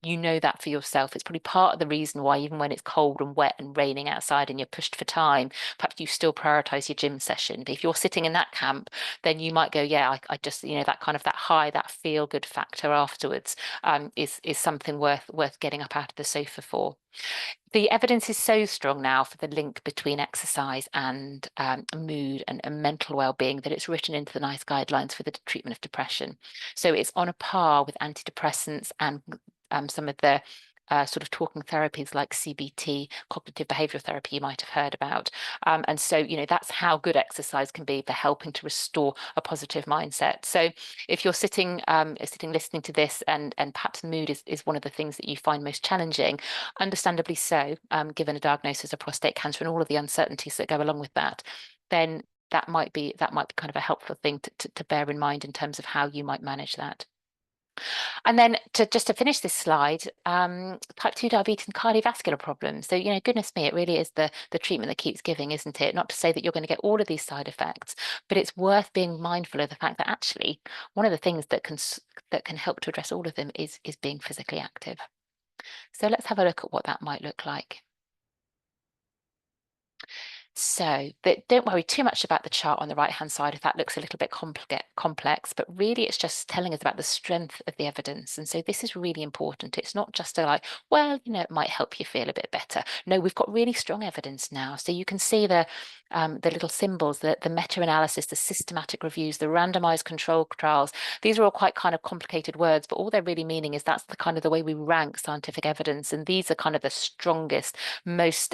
you know that for yourself. It's probably part of the reason why even when it's cold and wet and raining outside and you're pushed for time, perhaps you still prioritize your gym session. But if you're sitting in that camp, then you might go, yeah, I just, that kind of that high, that feel good factor afterwards is something worth getting up out of the sofa for. The evidence is so strong now for the link between exercise and mood and mental well-being that it's written into the NICE guidelines for the treatment of depression. So it's on a par with antidepressants and some of the sort of talking therapies like CBT, cognitive behavioral therapy, you might have heard about. And so, you know, that's how good exercise can be for helping to restore a positive mindset. So if you're sitting listening to this, and perhaps mood is one of the things that you find most challenging, understandably so, given a diagnosis of prostate cancer and all of the uncertainties that go along with that, then that might be kind of a helpful thing to bear in mind in terms of how you might manage that. And then just to finish this slide, type 2 diabetes and cardiovascular problems. So, you know, goodness me, it really is the treatment that keeps giving, isn't it? Not to say that you're going to get all of these side effects, but it's worth being mindful of the fact that actually one of the things that can help to address all of them is being physically active. So let's have a look at what that might look like. So, but don't worry too much about the chart on the right-hand side if that looks a little bit complex, but really it's just telling us about the strength of the evidence. And so this is really important. It's not just like, well, you know, it might help you feel a bit better. No, we've got really strong evidence now. So you can see the little symbols, the meta-analysis, the systematic reviews, the randomized control trials. These are all quite kind of complicated words, but all they're really meaning is that's the kind of the way we rank scientific evidence. And these are kind of the strongest, most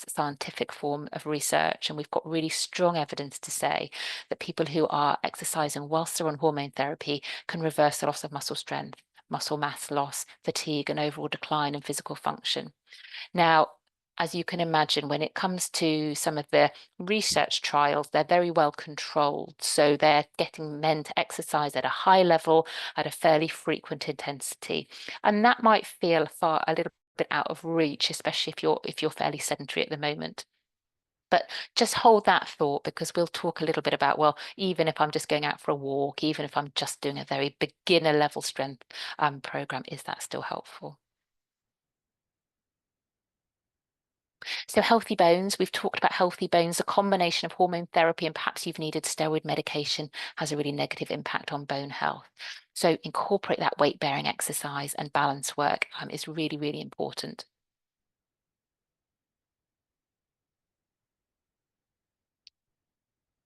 scientific form of research, and we've got really strong evidence to say that people who are exercising whilst they're on hormone therapy can reverse the loss of muscle strength, muscle mass loss, fatigue, and overall decline in physical function. Now, as you can imagine, when it comes to some of the research trials, they're very well controlled. So they're getting men to exercise at a high level, at a fairly frequent intensity. And that might feel a little bit out of reach, especially if you're fairly sedentary at the moment. But just hold that thought, because we'll talk a little bit about, well, even if I'm just going out for a walk, even if I'm just doing a very beginner level strength program, is that still helpful? So healthy bones, we've talked about healthy bones. A combination of hormone therapy and perhaps you've needed steroid medication has a really negative impact on bone health. So incorporate that weight-bearing exercise and balance work is really, really important.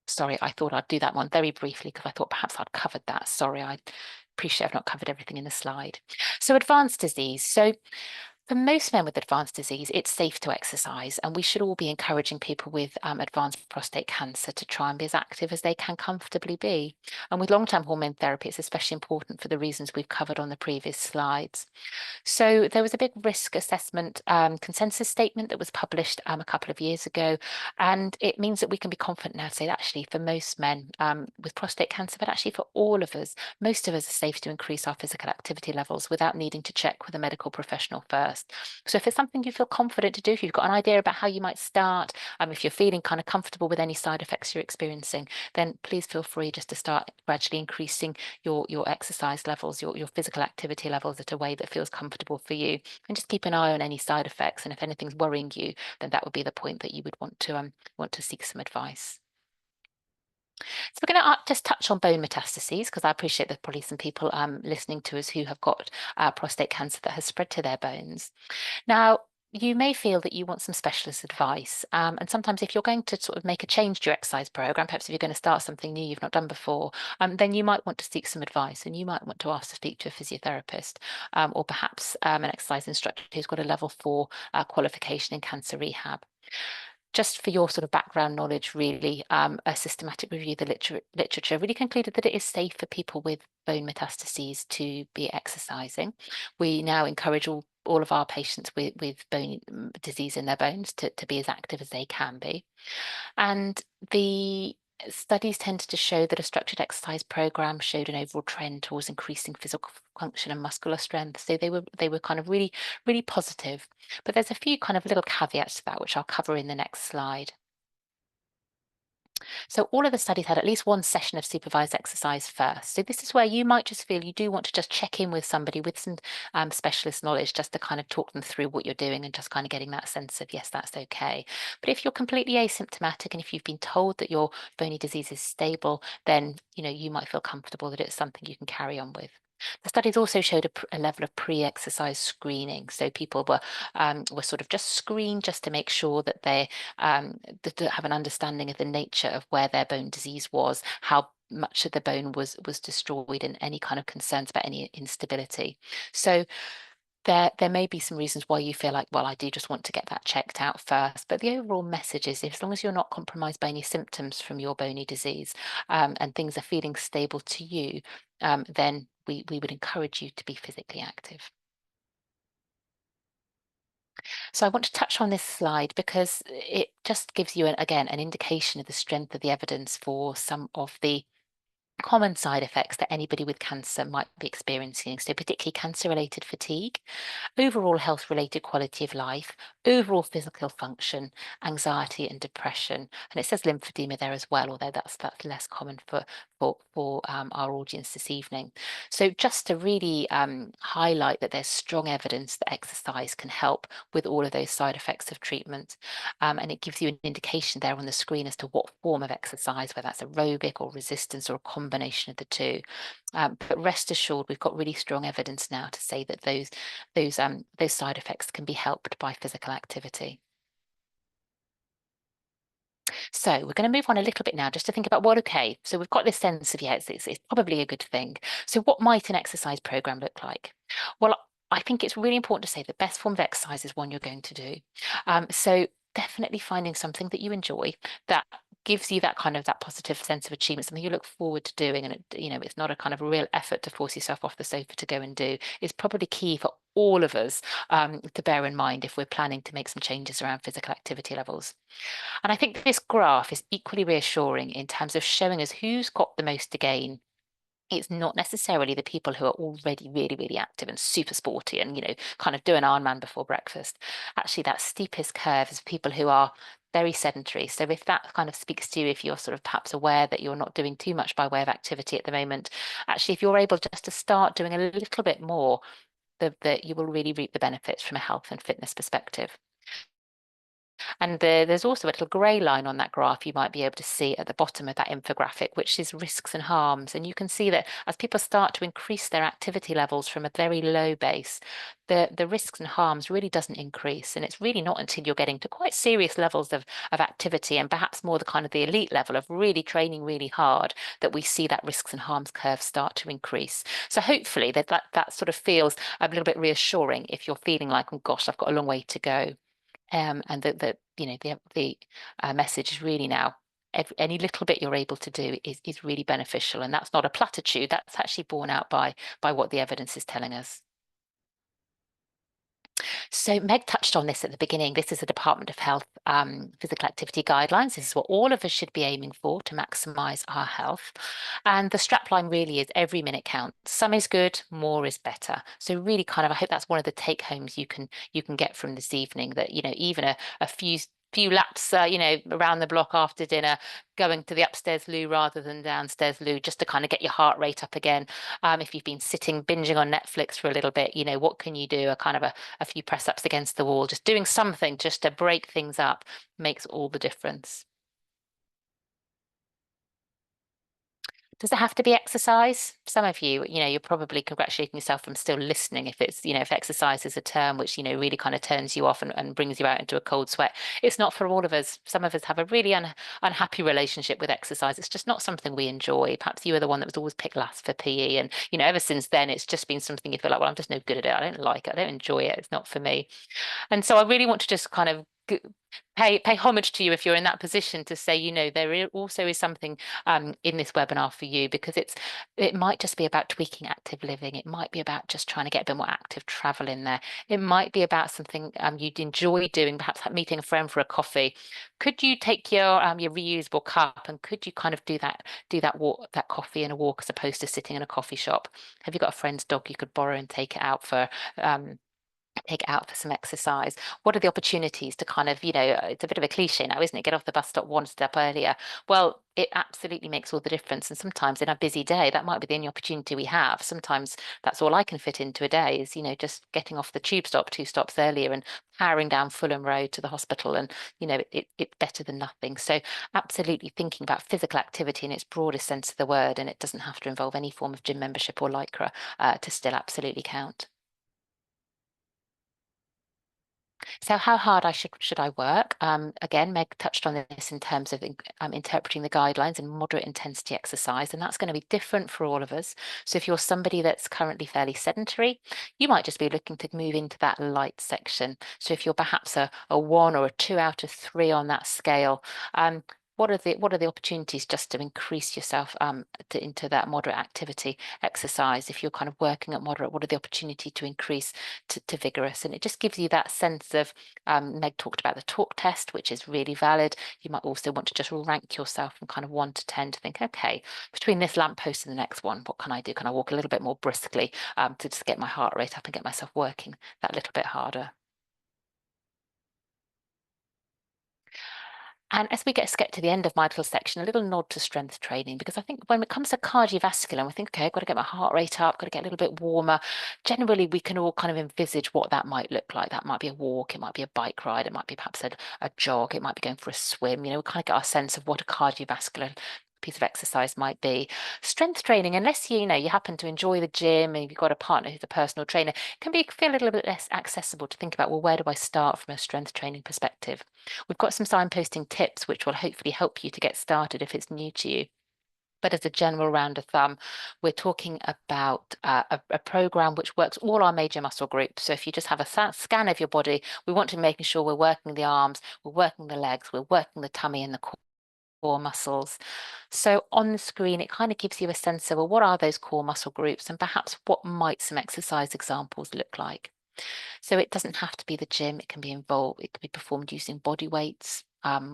Sorry, I thought I'd do that one very briefly because I thought perhaps I'd covered that. Sorry, I appreciate I've not covered everything in the slide. So advanced disease. So for most men with advanced disease, it's safe to exercise, and we should all be encouraging people with advanced prostate cancer to try and be as active as they can comfortably be. And with long-term hormone therapy, it's especially important for the reasons we've covered on the previous slides. So there was a big risk assessment consensus statement that was published a couple of years ago, and it means that we can be confident now to say that actually for most men with prostate cancer, but actually for all of us, most of us are safe to increase our physical activity levels without needing to check with a medical professional first. So if it's something you feel confident to do, if you've got an idea about how you might start, if you're feeling kind of comfortable with any side effects you're experiencing, then please feel free just to start gradually increasing your exercise levels, your physical activity levels at a way that feels comfortable for you, and just keep an eye on any side effects. And if anything's worrying you, then that would be the point that you would want to seek some advice. So we're going to just touch on bone metastases, because I appreciate there's probably some people listening to us who have got prostate cancer that has spread to their bones. Now, you may feel that you want some specialist advice. And sometimes if you're going to sort of make a change to your exercise program, perhaps if you're going to start something new you've not done before, then you might want to seek some advice, and you might want to ask to speak to a physiotherapist or perhaps an exercise instructor who's got a level 4 qualification in cancer rehab. Just for your sort of background knowledge, really, a systematic review of the literature really concluded that it is safe for people with bone metastases to be exercising. We now encourage all of our patients with bone disease in their bones to be as active as they can be. And the studies tended to show that a structured exercise program showed an overall trend towards increasing physical function and muscular strength. So they were kind of really, really positive. But there's a few kind of little caveats to that, which I'll cover in the next slide. So all of the studies had at least one session of supervised exercise first. So this is where you might just feel you do want to just check in with somebody with some specialist knowledge, just to kind of talk them through what you're doing and just kind of getting that sense of, yes, that's okay. But if you're completely asymptomatic and if you've been told that your bony disease is stable, then you might feel comfortable that it's something you can carry on with. The studies also showed a level of pre-exercise screening. So people were sort of just screened just to make sure that they have an understanding of the nature of where their bone disease was, how much of the bone was destroyed, and any kind of concerns about any instability. So there may be some reasons why you feel like, well, I do just want to get that checked out first. But the overall message is, as long as you're not compromised by any symptoms from your bony disease, and things are feeling stable to you, then we would encourage you to be physically active. So I want to touch on this slide because it just gives you, again, an indication of the strength of the evidence for some of the common side effects that anybody with cancer might be experiencing. So particularly cancer-related fatigue, overall health-related quality of life, overall physical function, anxiety and depression. And it says lymphedema there as well, although that's less common for our audience this evening. So just to really highlight that there's strong evidence that exercise can help with all of those side effects of treatment. And it gives you an indication there on the screen as to what form of exercise, whether that's aerobic or resistance or a combination of the two. But rest assured, we've got really strong evidence now to say that those side effects can be helped by physical activity. So we're going to move on a little bit now just to think about okay, so we've got this sense of, it's probably a good thing. So what might an exercise program look like? Well, I think it's really important to say the best form of exercise is one you're going to do. So definitely finding something that you enjoy, that gives you that positive sense of achievement, something you look forward to doing, and it's not a kind of real effort to force yourself off the sofa to go and do, is probably key for all of us to bear in mind if we're planning to make some changes around physical activity levels. And I think this graph is equally reassuring in terms of showing us who's got the most to gain. It's not necessarily the people who are already really, really active and super sporty and, kind of do an Ironman before breakfast. Actually, that steepest curve is people who are very sedentary. So if that kind of speaks to you, if you're sort of perhaps aware that you're not doing too much by way of activity at the moment, actually, if you're able just to start doing a little bit more, that you will really reap the benefits from a health and fitness perspective. And there's also a little grey line on that graph you might be able to see at the bottom of that infographic, which is risks and harms. And you can see that as people start to increase their activity levels from a very low base, the risks and harms really doesn't increase. And it's really not until you're getting to quite serious levels of activity, and perhaps more the elite level of really training really hard, that we see that risks and harms curve start to increase. So hopefully that sort of feels a little bit reassuring if you're feeling like, oh gosh, I've got a long way to go. And the message is really now any little bit you're able to do is really beneficial, and that's not a platitude. That's actually borne out by what the evidence is telling us. So Meg touched on this at the beginning. This is the Department of Health physical activity guidelines. This is what all of us should be aiming for to maximise our health. And the strapline really is every minute counts. Some is good, more is better. So really I hope that's one of the take homes you can get from this evening, that, even a few laps, around the block after dinner, going to the upstairs loo rather than downstairs loo, just to kind of get your heart rate up again. If you've been sitting binging on Netflix for a little bit, what can you do? A few press ups against the wall, just doing something just to break things up makes all the difference. Does it have to be exercise? Some of you, you're probably congratulating yourself from still listening if it's, if exercise is a term which, really kind of turns you off and brings you out into a cold sweat. It's not for all of us. Some of us have a really unhappy relationship with exercise. It's just not something we enjoy. Perhaps you were the one that was always picked last for PE. And, ever since then, it's just been something you feel like, well, I'm just no good at it. I don't like it. I don't enjoy it. It's not for me. And so I really want to just kind of pay homage to you if you're in that position to say, there also is something in this webinar for you, because it might just be about tweaking active living. It might be about just trying to get a bit more active travel in there. It might be about something you'd enjoy doing, perhaps meeting a friend for a coffee. Could you take your reusable cup, and could you kind of do that walk, that coffee and a walk, as opposed to sitting in a coffee shop? Have you got a friend's dog you could borrow and take it out for some exercise? What are the opportunities to kind of, it's a bit of a cliche now, isn't it? Get off the bus stop one step earlier. Well, it absolutely makes all the difference. And sometimes in a busy day, that might be the only opportunity we have. Sometimes that's all I can fit into a day is, just getting off the tube stop 2 stops earlier and powering down Fulham Road to the hospital. And, it's better than nothing. So absolutely thinking about physical activity in its broadest sense of the word, and it doesn't have to involve any form of gym membership or lycra to still absolutely count. So how hard should I work? Again, Meg touched on this in terms of interpreting the guidelines in moderate intensity exercise, and that's going to be different for all of us. So if you're somebody that's currently fairly sedentary, you might just be looking to move into that light section. So if you're perhaps a 1 or a 2 out of 3 on that scale, what are the opportunities just to increase yourself into that moderate activity exercise? If you're kind of working at moderate, what are the opportunity to increase to vigorous? And it just gives you that sense of, Meg talked about the talk test, which is really valid. You might also want to just rank yourself from kind of 1 to 10 to think, okay, between this lamppost and the next one, what can I do? Can I walk a little bit more briskly to just get my heart rate up and get myself working that little bit harder? And as we get to the end of my little section, a little nod to strength training, because I think when it comes to cardiovascular, and we think, okay, I've got to get my heart rate up, got to get a little bit warmer. Generally, we can all kind of envisage what that might look like. That might be a walk, it might be a bike ride, it might be perhaps a jog, it might be going for a swim. You know, we kind of get our sense of what a cardiovascular piece of exercise might be. Strength training, unless you happen to enjoy the gym and you've got a partner who's a personal trainer, can feel a little bit less accessible to think about, well, where do I start from a strength training perspective? We've got some signposting tips which will hopefully help you to get started if it's new to you. But as a general round of thumb, we're talking about a program which works all our major muscle groups. So if you just have a scan of your body, we want to be making sure we're working the arms, we're working the legs, we're working the tummy and the core muscles. So on the screen, it kind of gives you a sense of, well, what are those core muscle groups, and perhaps what might some exercise examples look like? So it doesn't have to be the gym. It can be involved. It can be performed using body weights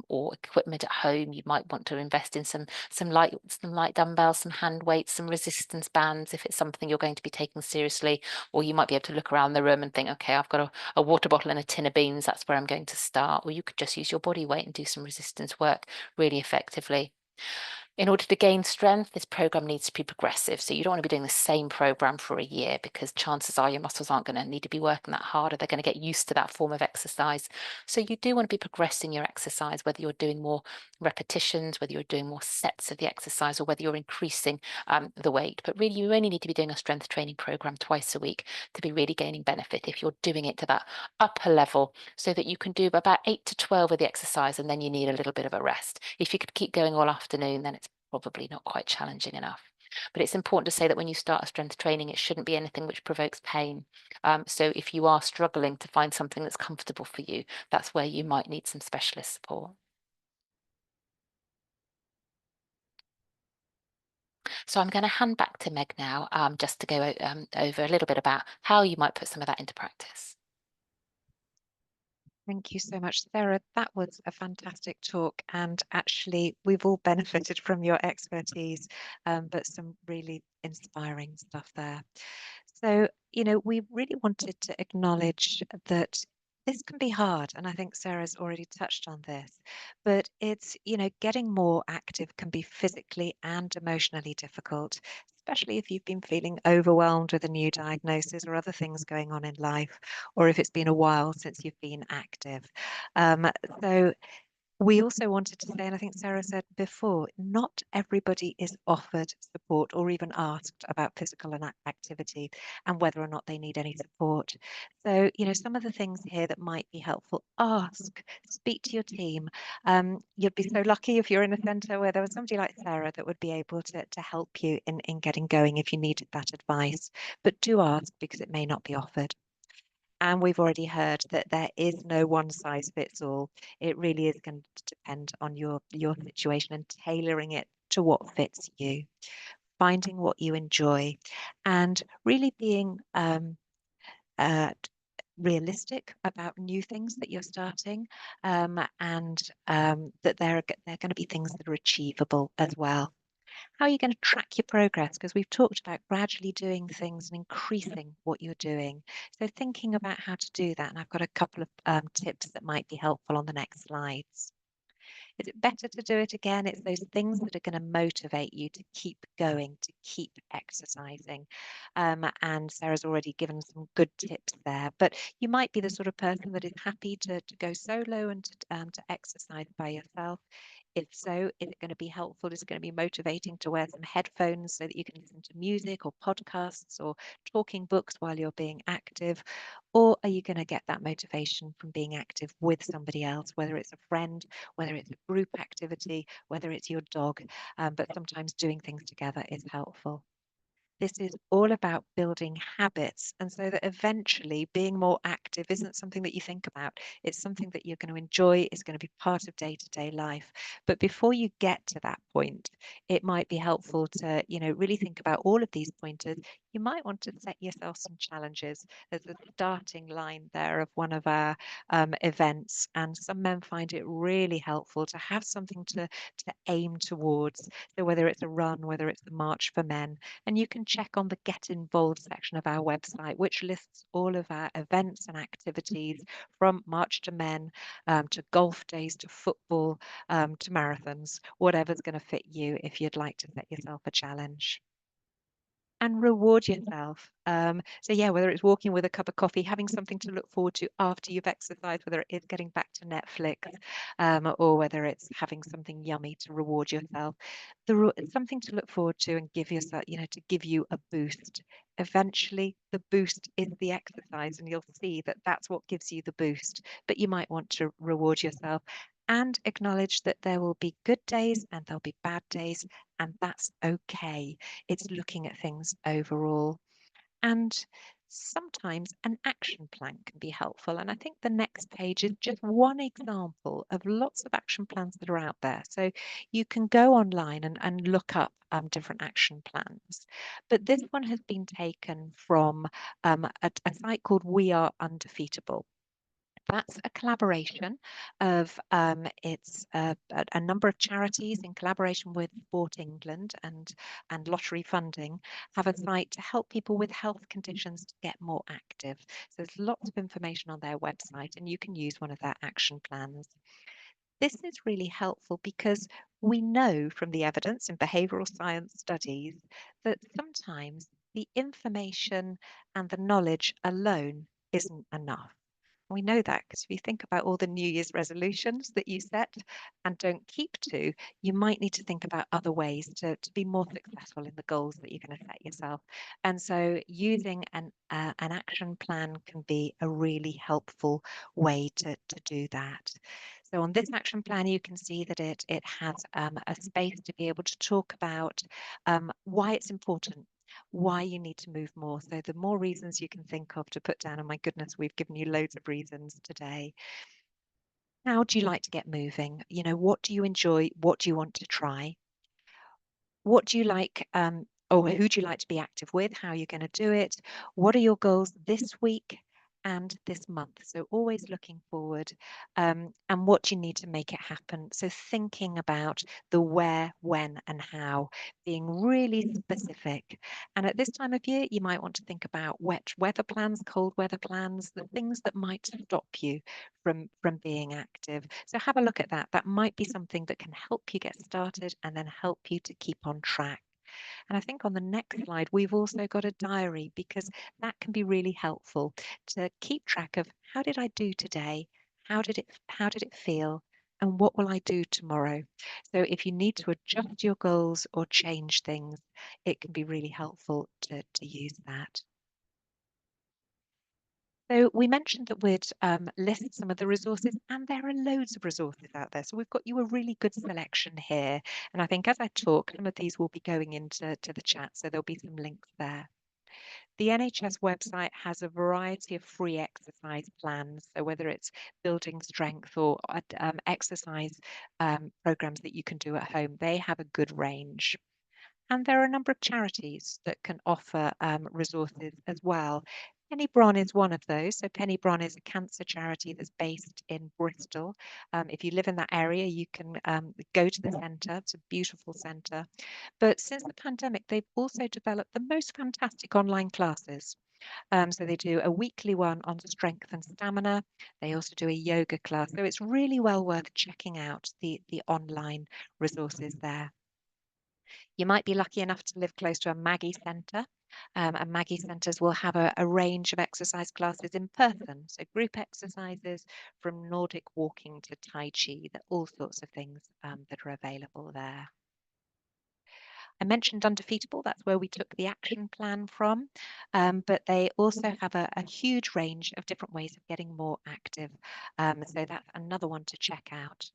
or equipment at home. You might want to invest in some light dumbbells, some hand weights, some resistance bands if it's something you're going to be taking seriously. Or you might be able to look around the room and think, okay, I've got a water bottle and a tin of beans. That's where I'm going to start. Or you could just use your body weight and do some resistance work really effectively. In order to gain strength, this program needs to be progressive. So you don't want to be doing the same program for a year, because chances are your muscles aren't going to need to be working that harder. They're going to get used to that form of exercise. So you do want to be progressing your exercise, whether you're doing more repetitions, whether you're doing more sets of the exercise, or whether you're increasing the weight. But really, you only need to be doing a strength training program twice a week to be really gaining benefit if you're doing it to that upper level, so that you can do about 8 to 12 of the exercise and then you need a little bit of a rest. If you could keep going all afternoon, then it's probably not quite challenging enough. But it's important to say that when you start a strength training, it shouldn't be anything which provokes pain. So if you are struggling to find something that's comfortable for you, that's where you might need some specialist support. So I'm going to hand back to Meg now, just to go over a little bit about how you might put some of that into practice. Thank you so much, Sarah. That was a fantastic talk, and actually we've all benefited from your expertise, but some really inspiring stuff there. So, we really wanted to acknowledge that this can be hard, and I think Sarah's already touched on this, but it's, getting more active can be physically and emotionally difficult, especially if you've been feeling overwhelmed with a new diagnosis or other things going on in life, or if it's been a while since you've been active. So we also wanted to say, and I think Sarah said before, not everybody is offered support or even asked about physical activity and whether or not they need any support. So, some of the things here that might be helpful: ask, speak to your team. You'd be so lucky if you're in a centre where there was somebody like Sarah that would be able to help you in getting going if you needed that advice. But do ask, because it may not be offered. And we've already heard that there is no one size fits all. It really is going to depend on your situation and tailoring it to what fits you, finding what you enjoy, and really being realistic about new things that you're starting, and that they're going to be things that are achievable as well. How are you going to track your progress? Because we've talked about gradually doing things and increasing what you're doing. So thinking about how to do that, and I've got a couple of tips that might be helpful on the next slides. Is it better to do it again? It's those things that are going to motivate you to keep going, to keep exercising. And Sarah's already given some good tips there, but you might be the sort of person that is happy to go solo and to exercise by yourself. If so, is it going to be helpful? Is it going to be motivating to wear some headphones so that you can listen to music or podcasts or talking books while you're being active? Or are you going to get that motivation from being active with somebody else, whether it's a friend, whether it's a group activity, whether it's your dog? But sometimes doing things together is helpful. This is all about building habits, and so that eventually being more active isn't something that you think about. It's something that you're going to enjoy, it's going to be part of day-to-day life. But before you get to that point, it might be helpful to, really think about all of these pointers. You might want to set yourself some challenges. There's a starting line there of one of our events, and some men find it really helpful to have something to aim towards. So whether it's a run, whether it's the March for Men, and you can check on the Get Involved section of our website, which lists all of our events and activities from March to Men, to golf days, to football, to marathons, whatever's going to fit you if you'd like to set yourself a challenge. And reward yourself. So yeah, whether it's walking with a cup of coffee, having something to look forward to after you've exercised, whether it is getting back to Netflix, or whether it's having something yummy to reward yourself, something to look forward to and give yourself, to give you a boost. Eventually, the boost is the exercise, and you'll see that that's what gives you the boost. But you might want to reward yourself and acknowledge that there will be good days and there'll be bad days, and that's okay. It's looking at things overall. And sometimes an action plan can be helpful. And I think the next page is just one example of lots of action plans that are out there. So you can go online and look up different action plans. But this one has been taken from a site called We Are Undefeatable. That's a collaboration of it's a number of charities in collaboration with Sport England and Lottery Funding have a site to help people with health conditions to get more active. So there's lots of information on their website, and you can use one of their action plans. This is really helpful because we know from the evidence in behavioural science studies that sometimes the information and the knowledge alone isn't enough. We know that because if you think about all the New Year's resolutions that you set and don't keep to, you might need to think about other ways to be more successful in the goals that you're going to set yourself. And so using an action plan can be a really helpful way to do that. So on this action plan, you can see that it has a space to be able to talk about why it's important, why you need to move more. So the more reasons you can think of to put down, and my goodness, we've given you loads of reasons today. How do you like to get moving? What do you enjoy? What do you want to try? What do you like, or who do you like to be active with? How are you going to do it? What are your goals this week and this month? So always looking forward, and what do you need to make it happen? So thinking about the where, when, and how, being really specific. And at this time of year, you might want to think about wet weather plans, cold weather plans, the things that might stop you from being active. So have a look at that. That might be something that can help you get started and then help you to keep on track. And I think on the next slide, we've also got a diary, because that can be really helpful to keep track of how did I do today? How did it feel? And what will I do tomorrow? So if you need to adjust your goals or change things, it can be really helpful to use that. So we mentioned that we'd list some of the resources, and there are loads of resources out there. So we've got you a really good selection here. And I think as I talk, some of these will be going into the chat, so there'll be some links there. The NHS website has a variety of free exercise plans. So whether it's building strength or exercise programs that you can do at home, they have a good range. And there are a number of charities that can offer resources as well. Penny Bron is one of those. So Penny Bron is a cancer charity that's based in Bristol. If you live in that area, you can go to the centre. It's a beautiful centre. But since the pandemic, they've also developed the most fantastic online classes. So they do a weekly one on strength and stamina. They also do a yoga class. So it's really well worth checking out the online resources there. You might be lucky enough to live close to a Maggie centre. And Maggie Centres will have a range of exercise classes in person, so group exercises from Nordic walking to Tai Chi, all sorts of things that are available there. I mentioned Undefeatable, that's where we took the action plan from, but they also have a huge range of different ways of getting more active. So that's another one to check out.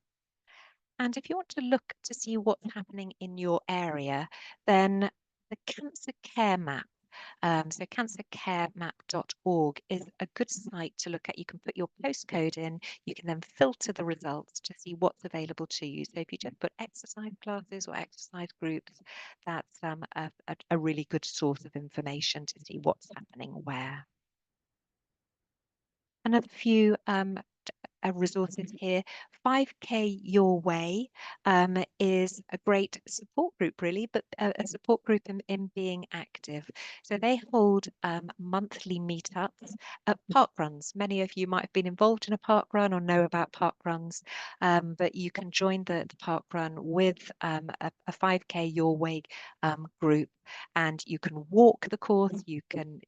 And if you want to look to see what's happening in your area, then the Cancer Care Map, so cancercaremap.org is a good site to look at. You can put your postcode in, you can then filter the results to see what's available to you. So if you just put exercise classes or exercise groups, that's a really good source of information to see what's happening where. Another few resources here. 5K Your Way is a great support group, really, but a support group in being active. So they hold monthly meetups at park runs. Many of you might have been involved in a park run or know about park runs, but you can join the park run with a 5K Your Way group, and you can walk the course, you can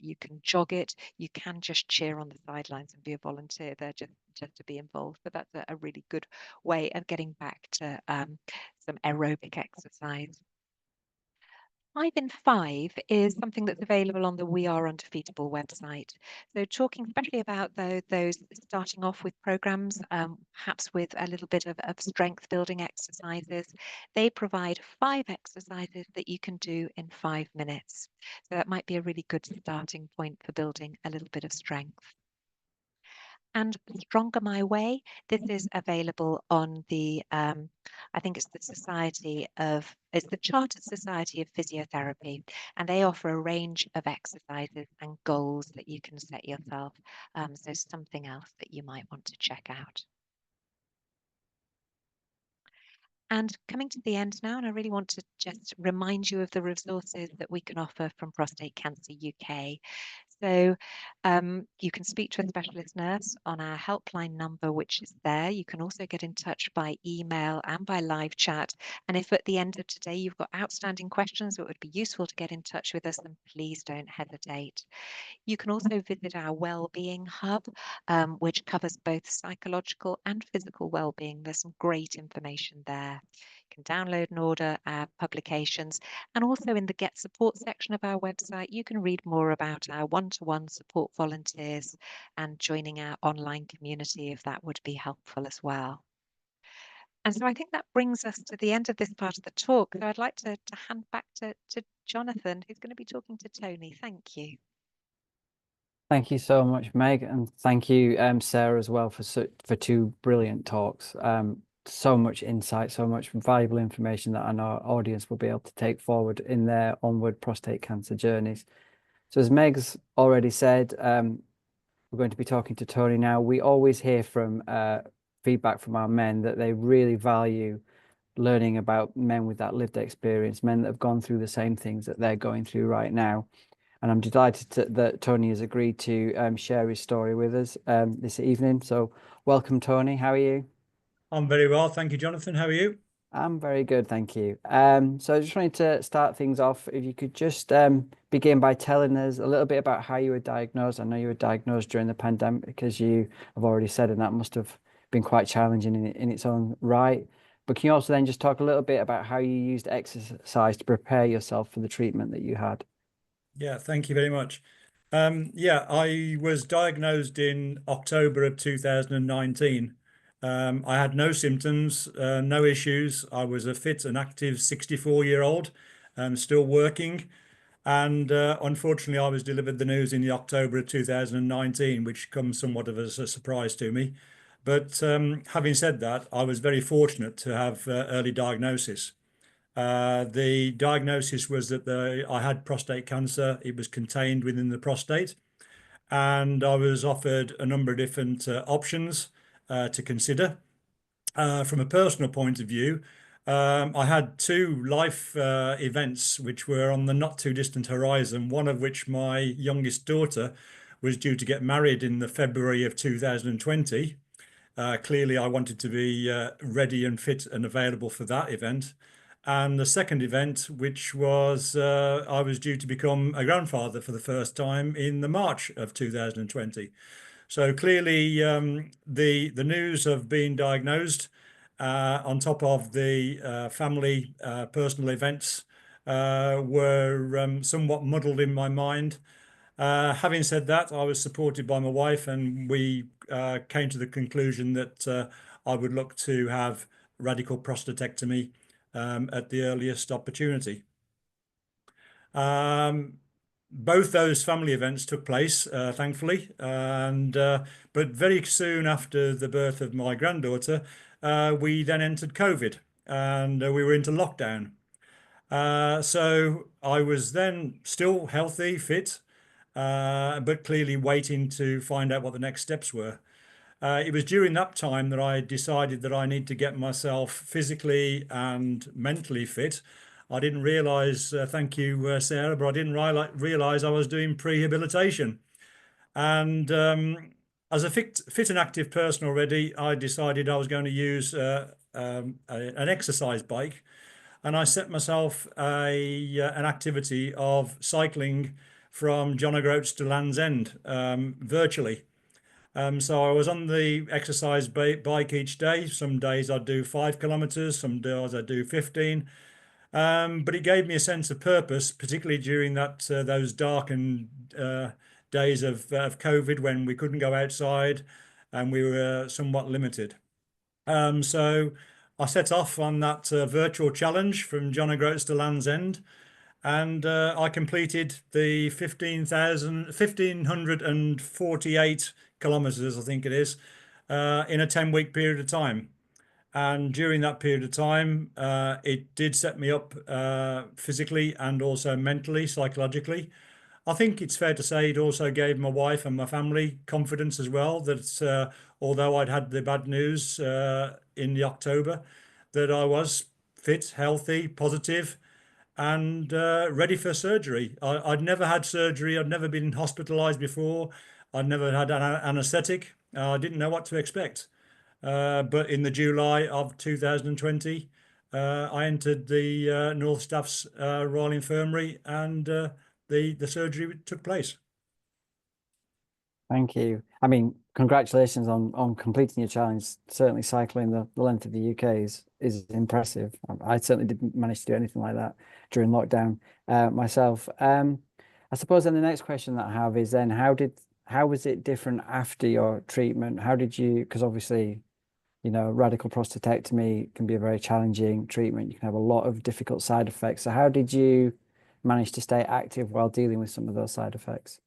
jog it, you can just cheer on the sidelines and be a volunteer there just to be involved. But that's a really good way of getting back to some aerobic exercise. 5 in 5 is something that's available on the We Are Undefeatable website. So talking especially about those starting off with programs, perhaps with a little bit of strength building exercises, they provide 5 exercises that you can do in 5 minutes. So that might be a really good starting point for building a little bit of strength. And Stronger My Way, this is available on the, I think it's the Chartered Society of Physiotherapy, and they offer a range of exercises and goals that you can set yourself. So something else that you might want to check out. And coming to the end now, and I really want to just remind you of the resources that we can offer from Prostate Cancer UK. So you can speak to a specialist nurse on our helpline number, which is there. You can also get in touch by email and by live chat. And if at the end of today you've got outstanding questions that would be useful to get in touch with us, then please don't hesitate. You can also visit our Wellbeing Hub, which covers both psychological and physical well-being. There's some great information there. You can download and order our publications. And also in the Get Support section of our website, you can read more about our one-to-one support volunteers and joining our online community if that would be helpful as well. And so I think that brings us to the end of this part of the talk. So I'd like to hand back to Jonathan, who's going to be talking to Tony. Thank you. Thank you so much, Meg, and thank you, Sarah, as well for 2 brilliant talks. So much insight, so much valuable information that I know our audience will be able to take forward in their onward prostate cancer journeys. So as Meg's already said, we're going to be talking to Tony now. We always hear from feedback from our men that they really value learning about men with that lived experience, men that have gone through the same things that they're going through right now. And I'm delighted that Tony has agreed to share his story with us this evening. So welcome, Tony. How are you? I'm very well. Thank you, Jonathan. How are you? I'm very good, thank you. So I just wanted to start things off. If you could just begin by telling us a little bit about how you were diagnosed. I know you were diagnosed during the pandemic, as you have already said, and that must have been quite challenging in its own right. But can you also then just talk a little bit about how you used exercise to prepare yourself for the treatment that you had? Yeah, thank you very much. Yeah, I was diagnosed in October of 2019. I had no symptoms, no issues. I was a fit and active 64-year-old, still working. And unfortunately, I was delivered the news in the October of 2019, which comes somewhat of as a surprise to me. But having said that, I was very fortunate to have early diagnosis. The diagnosis was that I had prostate cancer. It was contained within the prostate, and I was offered a number of different options to consider. From a personal point of view, I had 2 life events which were on the not too distant horizon, one of which my youngest daughter was due to get married in the February of 2020. Clearly, I wanted to be ready and fit and available for that event. And the second event, which was I was due to become a grandfather for the first time in the March of 2020. So clearly, the news of being diagnosed, on top of the family personal events, were somewhat muddled in my mind. Having said that, I was supported by my wife, and we came to the conclusion that I would look to have radical prostatectomy at the earliest opportunity. Both those family events took place, thankfully, and but very soon after the birth of my granddaughter, we then entered COVID, and we were into lockdown. So I was then still healthy, fit, but clearly waiting to find out what the next steps were. It was during that time that I decided that I need to get myself physically and mentally fit. I didn't realize, thank you, Sarah, but I didn't realize I was doing prehabilitation. And as a fit and active person already, I decided I was going to use an exercise bike. And I set myself an activity of cycling from John O'Groats to Land's End virtually. So I was on the exercise bike each day. Some days I'd do 5 kilometers, some days I'd do 15. But it gave me a sense of purpose, particularly during those darkened days of COVID when we couldn't go outside and we were somewhat limited. So I set off on that virtual challenge from John O'Groats to Land's End, and I completed the 1,548 kilometers, I think it is, in a 10-week period of time. And during that period of time, it did set me up physically and also mentally, psychologically. I think it's fair to say it also gave my wife and my family confidence as well, that although I'd had the bad news in the October, that I was fit, healthy, positive, and ready for surgery. I'd never had surgery. I'd never been hospitalized before. I'd never had an anesthetic. I didn't know what to expect. But in the July of 2020, I entered the North Staff's Royal Infirmary, and the surgery took place. Thank you. I mean, congratulations on completing your challenge. Certainly cycling the length of the UK is impressive. I certainly didn't manage to do anything like that during lockdown myself. I suppose then the next question that I have is then how was it different after your treatment? How did you, because obviously, you know, radical prostatectomy can be a very challenging treatment. You can have a lot of difficult side effects. So how did you manage to stay active while dealing with some of those side effects?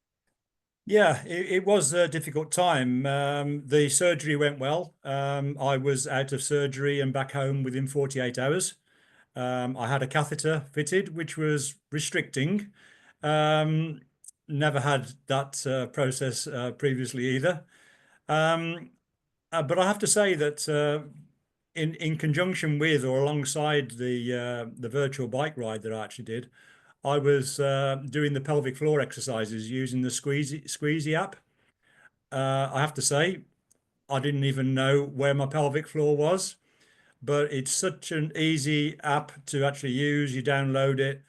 Yeah, it was a difficult time. The surgery went well. I was out of surgery and back home within 48 hours. I had a catheter fitted, which was restricting. Never had that process previously either. But I have to say that in conjunction with or alongside the virtual bike ride that I actually did, I was doing the pelvic floor exercises using the Squeezy app. I have to say, I didn't even know where my pelvic floor was, but it's such an easy app to actually use. You download it,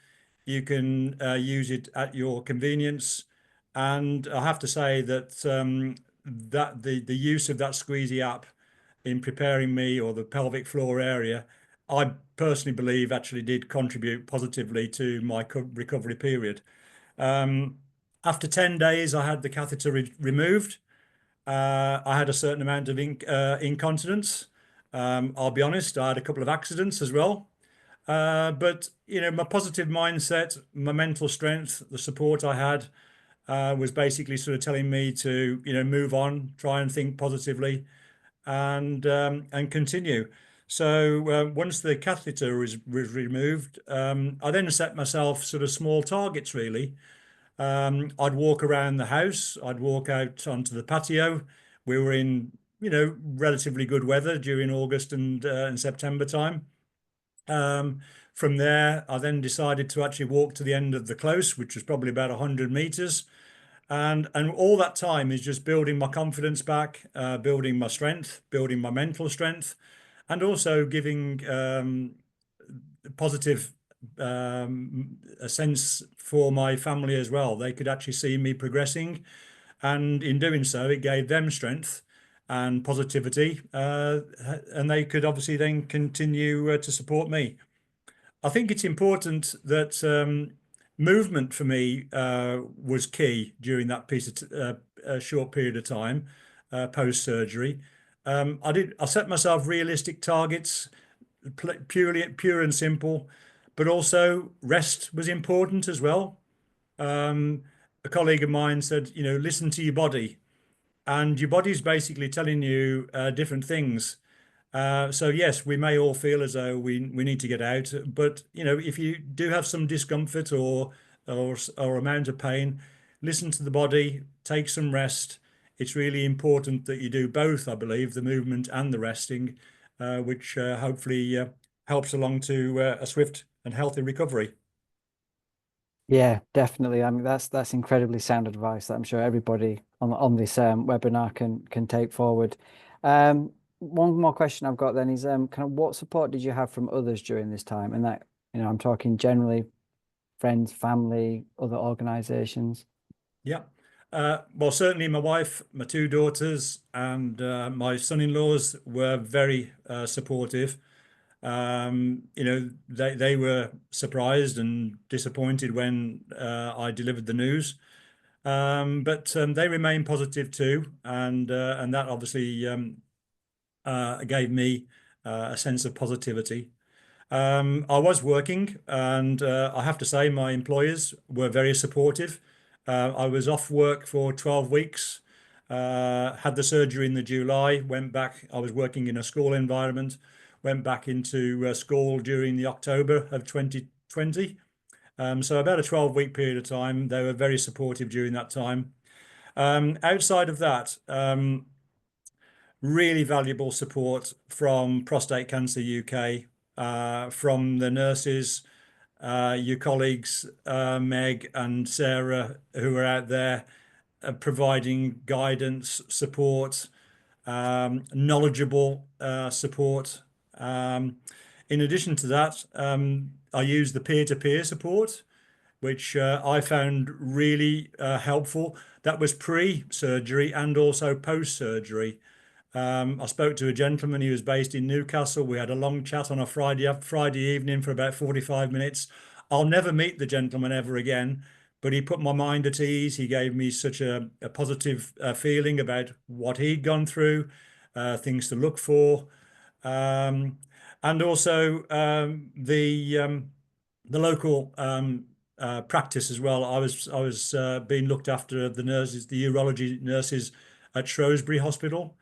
you can use it at your convenience. And I have to say that that the use of that Squeezy app in preparing me, or the pelvic floor area, I personally believe actually did contribute positively to my recovery period. After 10 days, I had the catheter removed. I had a certain amount of incontinence. I'll be honest, I had a couple of accidents as well. But, you know, my positive mindset, my mental strength, the support I had was basically sort of telling me to, you know, move on, try and think positively, and continue. So once the catheter was removed, I then set myself sort of small targets, really. I'd walk around the house, I'd walk out onto the patio. We were in, you know, relatively good weather during August and September time. From there, I then decided to actually walk to the end of the close, which was probably about 100 meters. And all that time is just building my confidence back, building my strength, building my mental strength, and also giving positive a sense for my family as well. They could actually see me progressing, and in doing so, it gave them strength and positivity, and they could obviously then continue to support me. I think it's important that movement for me was key during that a short period of time post surgery. I set myself realistic targets, pure and simple, but also rest was important as well. A colleague of mine said, listen to your body, and your body's basically telling you different things. So yes, we may all feel as though we need to get out, but if you do have some discomfort or amount of pain, listen to the body, take some rest. It's really important that you do both, I believe, the movement and the resting, which hopefully helps along to a swift and healthy recovery. Yeah, definitely. I mean, that's incredibly sound advice that I'm sure everybody on this webinar can take forward. One more question I've got then is kind of what support did you have from others during this time? And that, I'm talking generally friends, family, other organizations. Yeah. Well, certainly my wife, my two daughters, and my son-in-laws were very supportive. They were surprised and disappointed when I delivered the news, but they remained positive too, and that obviously gave me a sense of positivity. I was working, and I have to say my employers were very supportive. I was off work for 12 weeks, had the surgery in the July, went back. I was working in a school environment, went back into school during the October of 2020. So about a 12-week period of time. They were very supportive during that time. Outside of that, really valuable support from Prostate Cancer UK, from the nurses, your colleagues, Meg and Sarah, who are out there providing guidance, support, knowledgeable support. In addition to that, I use the peer-to-peer support, which I found really helpful. That was pre-surgery and also post-surgery. I spoke to a gentleman. He was based in Newcastle. We had a long chat on a Friday evening for about 45 minutes. I'll never meet the gentleman ever again, but he put my mind at ease. He gave me such a positive feeling about what he'd gone through, things to look for, and also the local practice as well. I was being looked after the nurses, the urology nurses at Shrewsbury Hospital,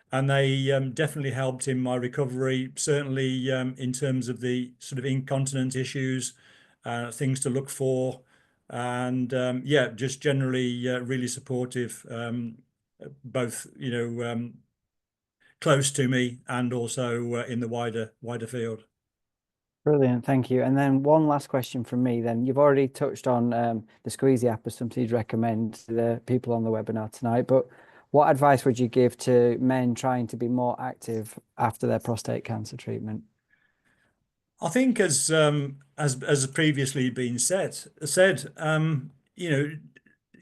and they definitely helped in my recovery, certainly in terms of the sort of incontinent issues, things to look for, and yeah, just generally really supportive, both close to me and also in the wider field. Brilliant, thank you. And then one last question from me then. You've already touched on the Squeezy app as something you'd recommend to the people on the webinar tonight, but what advice would you give to men trying to be more active after their prostate cancer treatment? I think as previously been said,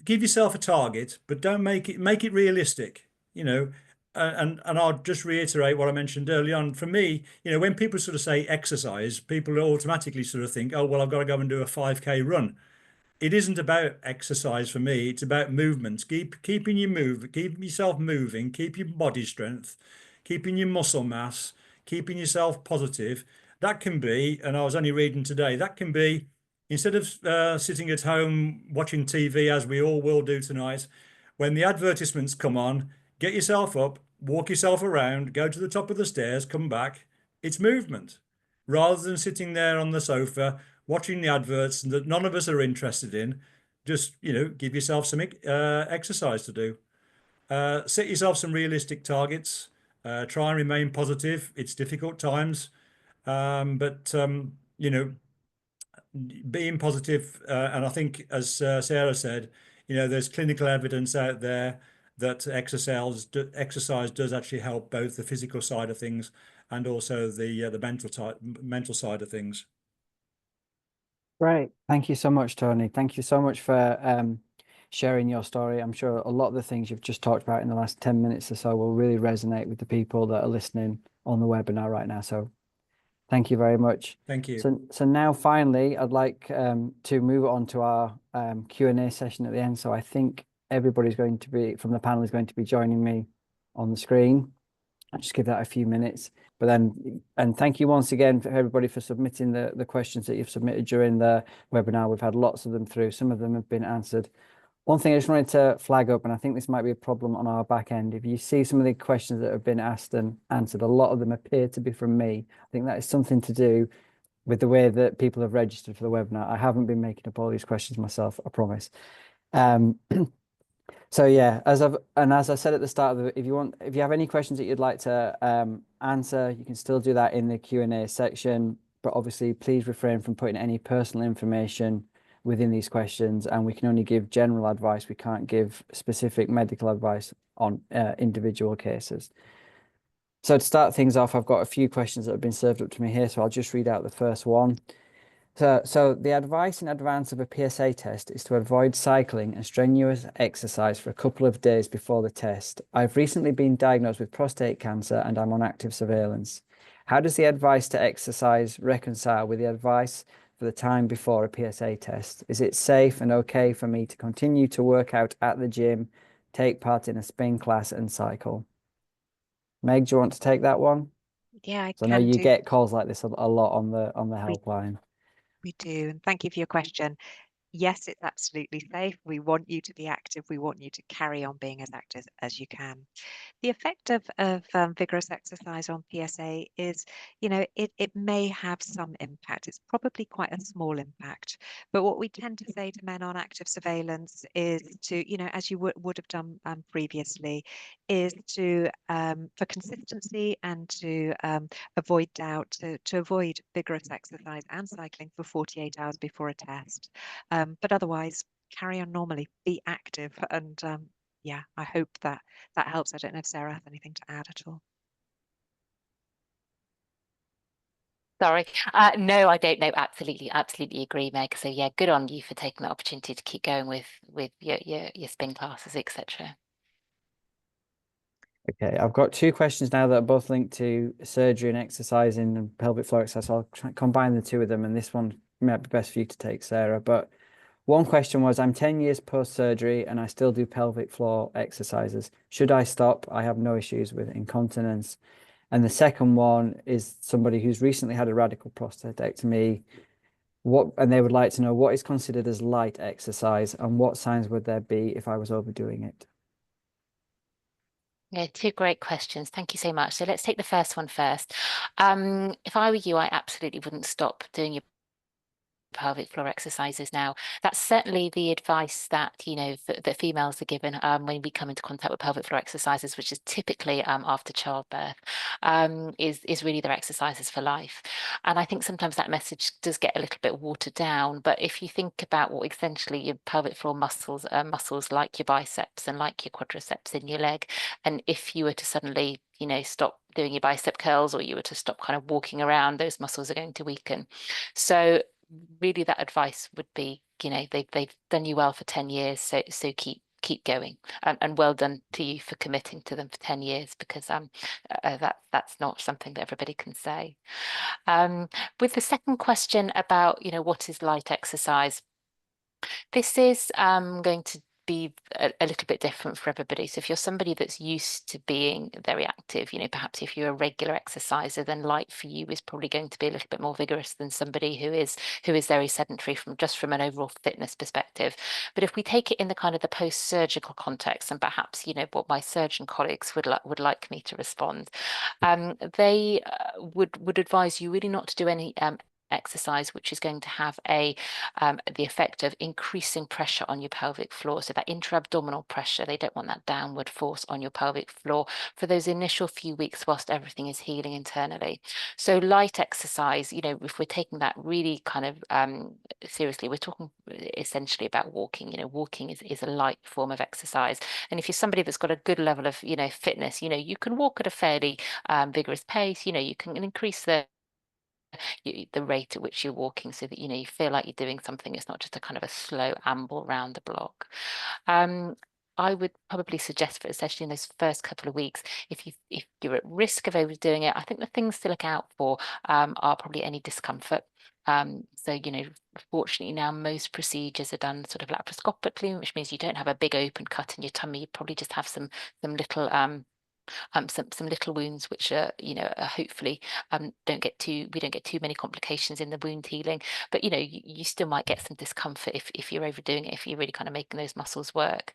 give yourself a target, but don't make it realistic, and I'll just reiterate what I mentioned early on. For me, when people sort of say exercise, people automatically sort of think, oh, well, I've got to go and do a 5K run. It isn't about exercise for me. It's about movement. Keeping yourself moving, keep your body strength, keeping your muscle mass, keeping yourself positive. That can be, and I was only reading today, that can be, instead of sitting at home watching TV, as we all will do tonight, when the advertisements come on, get yourself up, walk yourself around, go to the top of the stairs, come back. It's movement. Rather than sitting there on the sofa, watching the adverts that none of us are interested in, just, give yourself some exercise to do. Set yourself some realistic targets. Try and remain positive. It's difficult times. But being positive, and I think, as Sarah said, there's clinical evidence out there that exercise does actually help both the physical side of things and also the mental side of things. Great. Thank you so much, Tony. Thank you so much for sharing your story. I'm sure a lot of the things you've just talked about in the last 10 minutes or so will really resonate with the people that are listening on the webinar right now. So thank you very much. Thank you. So now finally, I'd like to move on to our Q&A session at the end. So I think everybody's going to be, from the panel, is going to be joining me on the screen. I'll just give that a few minutes. But then, and thank you once again for everybody for submitting the questions that you've submitted during the webinar. We've had lots of them through. Some of them have been answered. One thing I just wanted to flag up, and I think this might be a problem on our back end, if you see some of the questions that have been asked and answered, a lot of them appear to be from me. I think that is something to do with the way that people have registered for the webinar. I haven't been making up all these questions myself, I promise. So yeah, as I said at the start of the, if you have any questions that you'd like to answer, you can still do that in the Q&A section. But obviously, please refrain from putting any personal information within these questions, and we can only give general advice. We can't give specific medical advice on individual cases. So to start things off, I've got a few questions that have been served up to me here, so I'll just read out the first one. So the advice in advance of a PSA test is to avoid cycling and strenuous exercise for a couple of days before the test. I've recently been diagnosed with prostate cancer and I'm on active surveillance. How does the advice to exercise reconcile with the advice for the time before a PSA test? Is it safe and okay for me to continue to work out at the gym, take part in a spin class and cycle? Meg, do you want to take that one? Yeah, So I know you get calls like this a lot on the helpline. We do, and thank you for your question. Yes, it's absolutely safe. We want you to be active. We want you to carry on being as active as you can. The effect of vigorous exercise on PSA is, it may have some impact. It's probably quite a small impact. But what we tend to say to men on active surveillance is to, as you would have done previously, is to, for consistency and to avoid doubt, to avoid vigorous exercise and cycling for 48 hours before a test. But otherwise, carry on normally, be active. And yeah, I hope that helps. I don't know if Sarah has anything to add at all. Sorry. No, I don't know. Absolutely agree, Meg. So yeah, good on you for taking the opportunity to keep going with your spin classes, etc. Okay, I've got two questions now that are both linked to surgery and exercising and pelvic floor exercise. So I'll try and combine the two of them, and this one might be best for you to take, Sarah. But one question was, I'm 10 years post-surgery and I still do pelvic floor exercises. Should I stop? I have no issues with incontinence. And the second one is somebody who's recently had a radical prostatectomy. And they would like to know what is considered as light exercise and what signs would there be if I was overdoing it? Yeah, two great questions. Thank you so much. So let's take the first one first. If I were you, I absolutely wouldn't stop doing your pelvic floor exercises now. That's certainly the advice that that females are given when we come into contact with pelvic floor exercises, which is typically after childbirth, is really their exercises for life. And I think sometimes that message does get a little bit watered down. But if you think about what essentially your pelvic floor muscles are, muscles like your biceps and like your quadriceps in your leg, and if you were to suddenly stop doing your bicep curls, or you were to stop kind of walking around, those muscles are going to weaken. So really that advice would be, they've done you well for 10 years, so keep going, and well done to you for committing to them for 10 years, because that's not something that everybody can say. With the second question about what is light exercise, this is going to be a little bit different for everybody. So if you're somebody that's used to being very active, perhaps if you're a regular exerciser, then light for you is probably going to be a little bit more vigorous than somebody who is very sedentary from an overall fitness perspective. But if we take it in the kind of the post-surgical context, and perhaps what my surgeon colleagues would like me to respond, they would advise you really not to do any exercise which is going to have the effect of increasing pressure on your pelvic floor. So that intra-abdominal pressure, they don't want that downward force on your pelvic floor for those initial few weeks whilst everything is healing internally. So light exercise, if we're taking that really kind of seriously, we're talking essentially about walking. Walking is a light form of exercise. And if you're somebody that's got a good level of fitness, you can walk at a fairly vigorous pace. You can increase the the rate at which you're walking, so that you feel like you're doing something. It's not just a kind of a slow amble around the block. I would probably suggest, for especially in those first couple of weeks, if you're at risk of overdoing it, I think the things to look out for are probably any discomfort. So fortunately now most procedures are done sort of laparoscopically, which means you don't have a big open cut in your tummy. You probably just have some little some little wounds, which are hopefully we don't get too many complications in the wound healing, but you still might get some discomfort if you're overdoing it, if you're really kind of making those muscles work.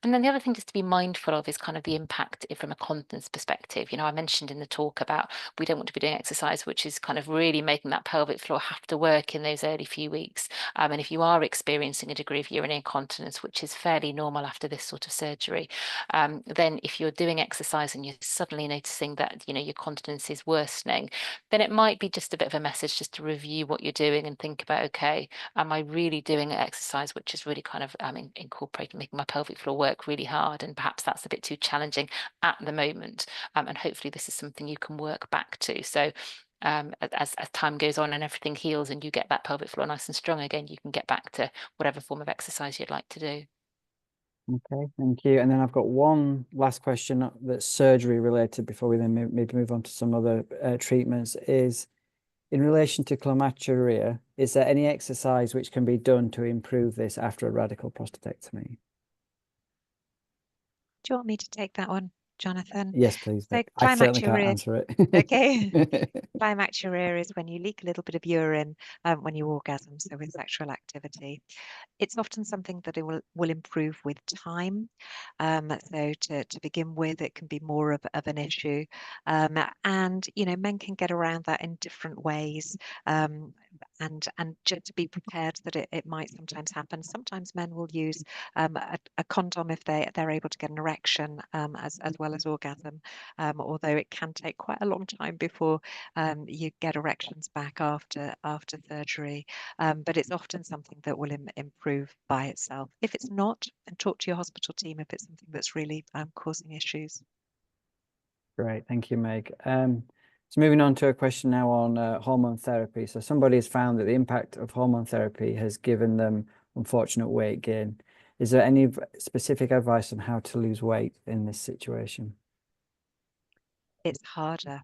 And then the other thing just to be mindful of is kind of the impact from a continence perspective. I mentioned in the talk about we don't want to be doing exercise which is kind of really making that pelvic floor have to work in those early few weeks, and if you are experiencing a degree of urinary incontinence, which is fairly normal after this sort of surgery, then if you're doing exercise and you're suddenly noticing that your continence is worsening, then it might be just a bit of a message just to review what you're doing and think about, okay, am I really doing an exercise which is really kind of incorporating, making my pelvic floor work really hard, and perhaps that's a bit too challenging at the moment, and hopefully this is something you can work back to. So as time goes on and everything heals and you get that pelvic floor nice and strong again, you can get back to whatever form of exercise you'd like to do. Okay, thank you. And then I've got one last question that's surgery related before we then maybe move on to some other treatments. Is in relation to climacturia, is there any exercise which can be done to improve this after a radical prostatectomy? Do you want me to take that one, Jonathan? Yes, please. So I certainly can't climacturia, answer it. okay. Climacturia is when you leak a little bit of urine when you orgasm, so with sexual activity. It's often something that it will improve with time. So to begin with, it can be more of an issue. And men can get around that in different ways. And just to be prepared that it might sometimes happen. Sometimes men will use a condom if they're able to get an erection as well as orgasm, although it can take quite a long time before you get erections back after surgery. But it's often something that will improve by itself. If it's not, then talk to your hospital team if it's something that's really causing issues. Great, thank you, Meg. So moving on to a question now on hormone therapy. So somebody has found that the impact of hormone therapy has given them unfortunate weight gain. Is there any specific advice on how to lose weight in this situation? It's harder.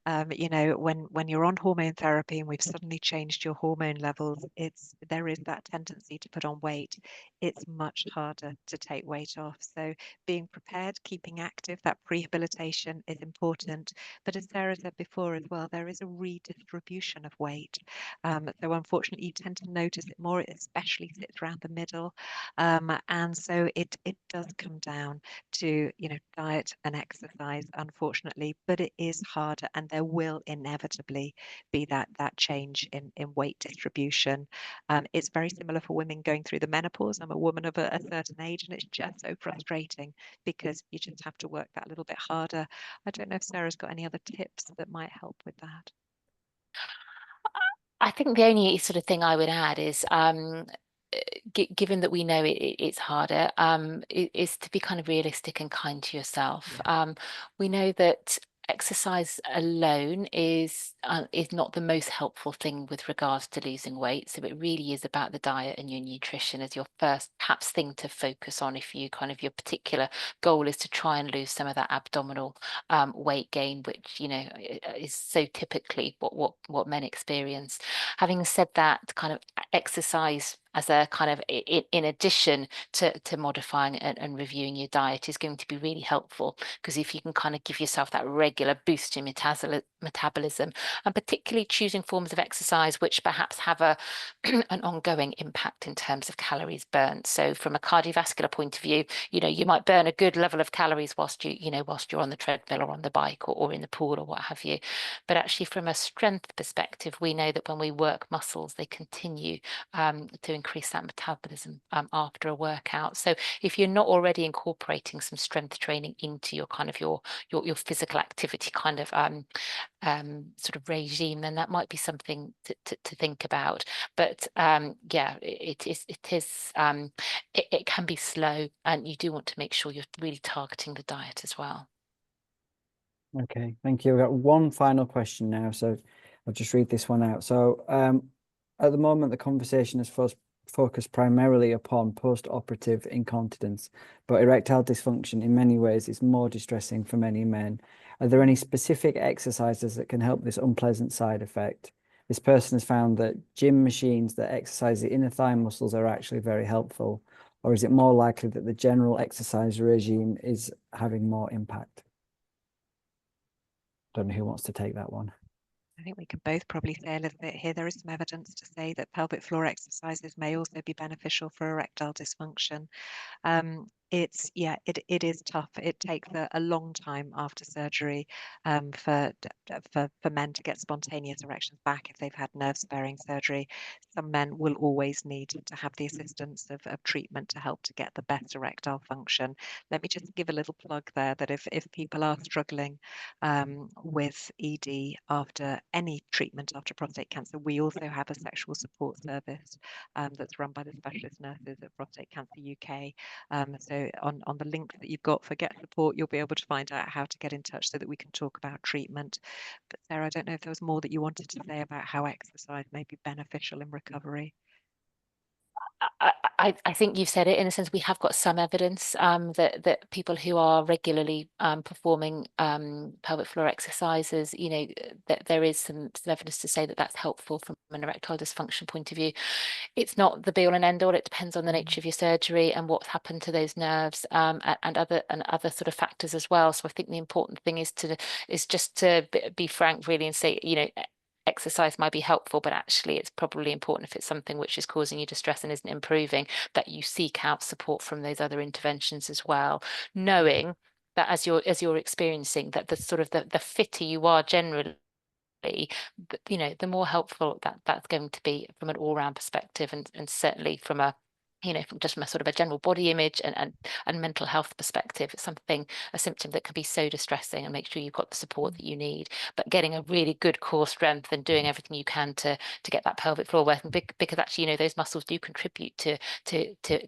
When you're on hormone therapy and we've suddenly changed your hormone levels, there is that tendency to put on weight. It's much harder to take weight off. So being prepared, keeping active, that prehabilitation is important. But as Sarah said before as well, there is a redistribution of weight. So unfortunately, you tend to notice it more. It especially sits around the middle. And so it does come down to diet and exercise, unfortunately, but it is harder, and there will inevitably be that change in weight distribution. It's very similar for women going through the menopause. I'm a woman of a certain age, and it's just so frustrating because you just have to work that little bit harder. I don't know if Sarah's got any other tips that might help with that. I think the only sort of thing I would add is given that we know it's harder, is to be kind of realistic and kind to yourself. Yeah. We know that exercise alone is not the most helpful thing with regards to losing weight. So it really is about the diet and your nutrition as your first perhaps thing to focus on if you kind of your particular goal is to try and lose some of that abdominal weight gain, which is so typically what men experience. Having said that, kind of exercise as a kind of in addition to modifying and reviewing your diet is going to be really helpful, because if you can kind of give yourself that regular boost in metabolism, and particularly choosing forms of exercise which perhaps have an ongoing impact in terms of calories burnt. So from a cardiovascular point of view, you might burn a good level of calories whilst you're on the treadmill or on the bike or in the pool or what have you. But actually from a strength perspective, we know that when we work muscles, they continue to increase that metabolism after a workout. So if you're not already incorporating some strength training into your kind of your physical activity kind of sort of regime, then that might be something to think about. But yeah, it can be slow, and you do want to make sure you're really targeting the diet as well. Okay, thank you. We've got one final question now. So I'll just read this one out. So at the moment, the conversation is focused primarily upon post-operative incontinence, but erectile dysfunction in many ways is more distressing for many men. Are there any specific exercises that can help this unpleasant side effect? This person has found that gym machines that exercise the inner thigh muscles are actually very helpful, or is it more likely that the general exercise regime is having more impact? Don't know who wants to take that one. I think we can both probably say a little bit here. There is some evidence to say that pelvic floor exercises may also be beneficial for erectile dysfunction. It is tough. It takes a long time after surgery for men to get spontaneous erections back if they've had nerve sparing surgery. Some men will always need to have the assistance of treatment to help to get the best erectile function. Let me just give a little plug there that if people are struggling with ED after any treatment after prostate cancer, we also have a sexual support service that's run by the specialist nurses at Prostate Cancer UK. So on the link that you've got for Get Support, you'll be able to find out how to get in touch so that we can talk about treatment. But Sarah, I don't know if there was more that you wanted to say about how exercise may be beneficial in recovery. I think you've said it. In a sense, we have got some evidence that people who are regularly performing pelvic floor exercises, that there is some evidence to say that that's helpful from an erectile dysfunction point of view. It's not the be all and end all. It depends on the nature of your surgery and what's happened to those nerves and other sort of factors as well. So I think the important thing is just to be frank, really, and say, exercise might be helpful, but actually it's probably important, if it's something which is causing you distress and isn't improving, that you seek out support from those other interventions as well, knowing that as you're experiencing that the sort of the fitter you are generally, the more helpful that's going to be from an all-round perspective, and certainly from a just from a sort of a general body image and mental health perspective. It's a symptom that can be so distressing, and make sure you've got the support that you need. But getting a really good core strength and doing everything you can to get that pelvic floor working, because actually, those muscles do contribute to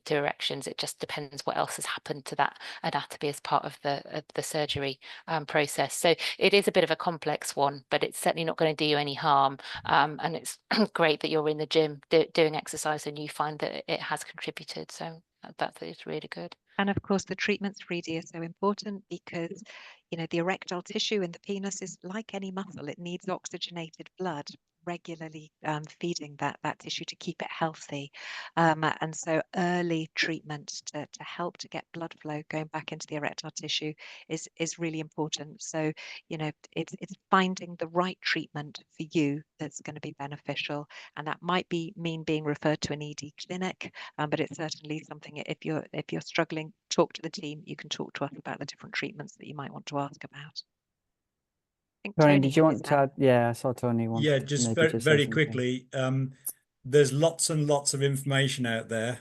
erections. It just depends what else has happened to that anatomy as part of the surgery process. So it is a bit of a complex one, but it's certainly not going to do you any harm. And it's great that you're in the gym doing exercise and you find that it has contributed. So that is really good. And of course, the treatments for ED are so important because, the erectile tissue in the penis is like any muscle. It needs oxygenated blood, regularly feeding that tissue to keep it healthy. And so early treatment to help to get blood flow going back into the erectile tissue is really important. So, it's finding the right treatment for you that's going to be beneficial. And that might mean being referred to an ED clinic, but it's certainly something, if you're struggling, talk to the team. You can talk to us about the different treatments that you might want to ask about. Tony, did you want to add? Yeah, I saw Tony wanted Yeah, just very quickly. There's lots and lots of information out there.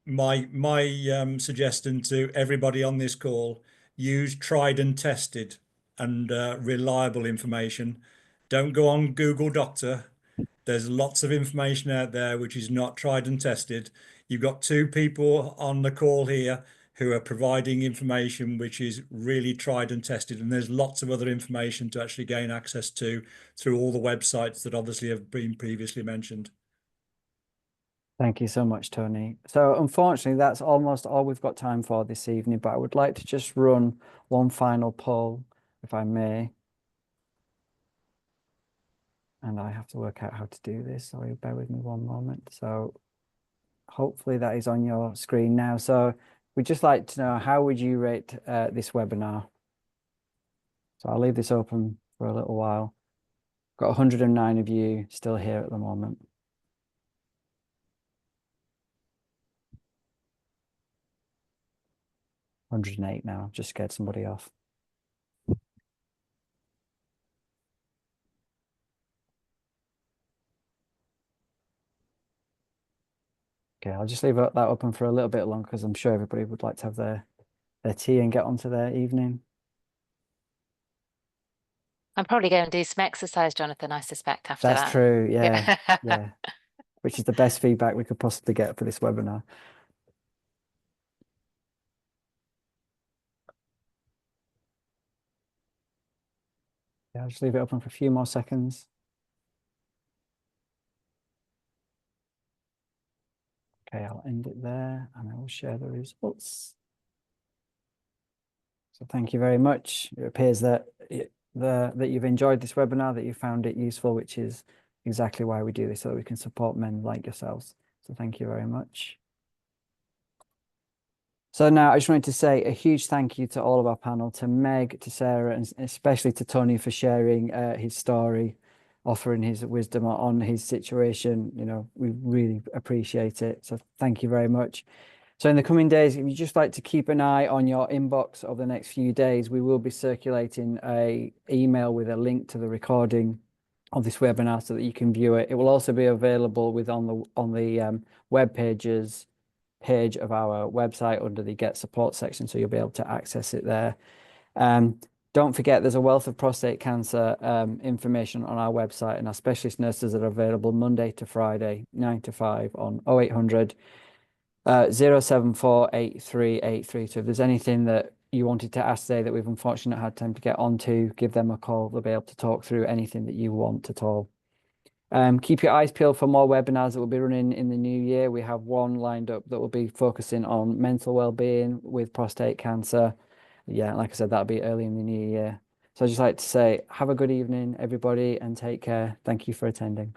My suggestion to everybody on this call: use tried and tested and reliable information. Don't go on Google Doctor. There's lots of information out there which is not tried and tested. You've got two people on the call here who are providing information which is really tried and tested, and there's lots of other information to actually gain access to through all the websites that obviously have been previously mentioned. Thank you so much, Tony. So unfortunately, that's almost all we've got time for this evening, but I would like to just run one final poll, if I may. And I have to work out how to do this. Sorry, bear with me one moment. So hopefully that is on your screen now. So we'd just like to know, how would you rate this webinar? So I'll leave this open for a little while. Got 109 of you still here at the moment. $108 now. Just scared somebody off. Okay, I'll just leave that open for a little bit longer because I'm sure everybody would like to have their tea and get on to their evening. I'm probably going to do some exercise, Jonathan, I suspect, after that. That's true, yeah. Yeah. Which is the best feedback we could possibly get for this webinar. Yeah, I'll just leave it open for a few more seconds. Okay, I'll end it there and I will share the results. So thank you very much. It appears that that you've enjoyed this webinar, that you found it useful, which is exactly why we do this, so that we can support men like yourselves. So thank you very much. So now I just wanted to say a huge thank you to all of our panel, to Meg, to Sarah, and especially to Tony for sharing his story, offering his wisdom on his situation. You know, we really appreciate it. So thank you very much. So in the coming days, if you just like to keep an eye on your inbox over the next few days, we will be circulating an email with a link to the recording of this webinar so that you can view it. It will also be available on the web pages page of our website under the Get Support section, so you'll be able to access it there. Don't forget, there's a wealth of prostate cancer information on our website, and our specialist nurses are available Monday to Friday, 9 to 5 on 0800 074 8383. So if there's anything that you wanted to ask today that we've unfortunately not had time to get onto, give them a call. They'll be able to talk through anything that you want at all. Keep your eyes peeled for more webinars that will be running in the new year. We have one lined up that will be focusing on mental well-being with prostate cancer. Yeah, like I said, that'll be early in the new year. So I'd just like to say, have a good evening, everybody, and take care. Thank you for attending.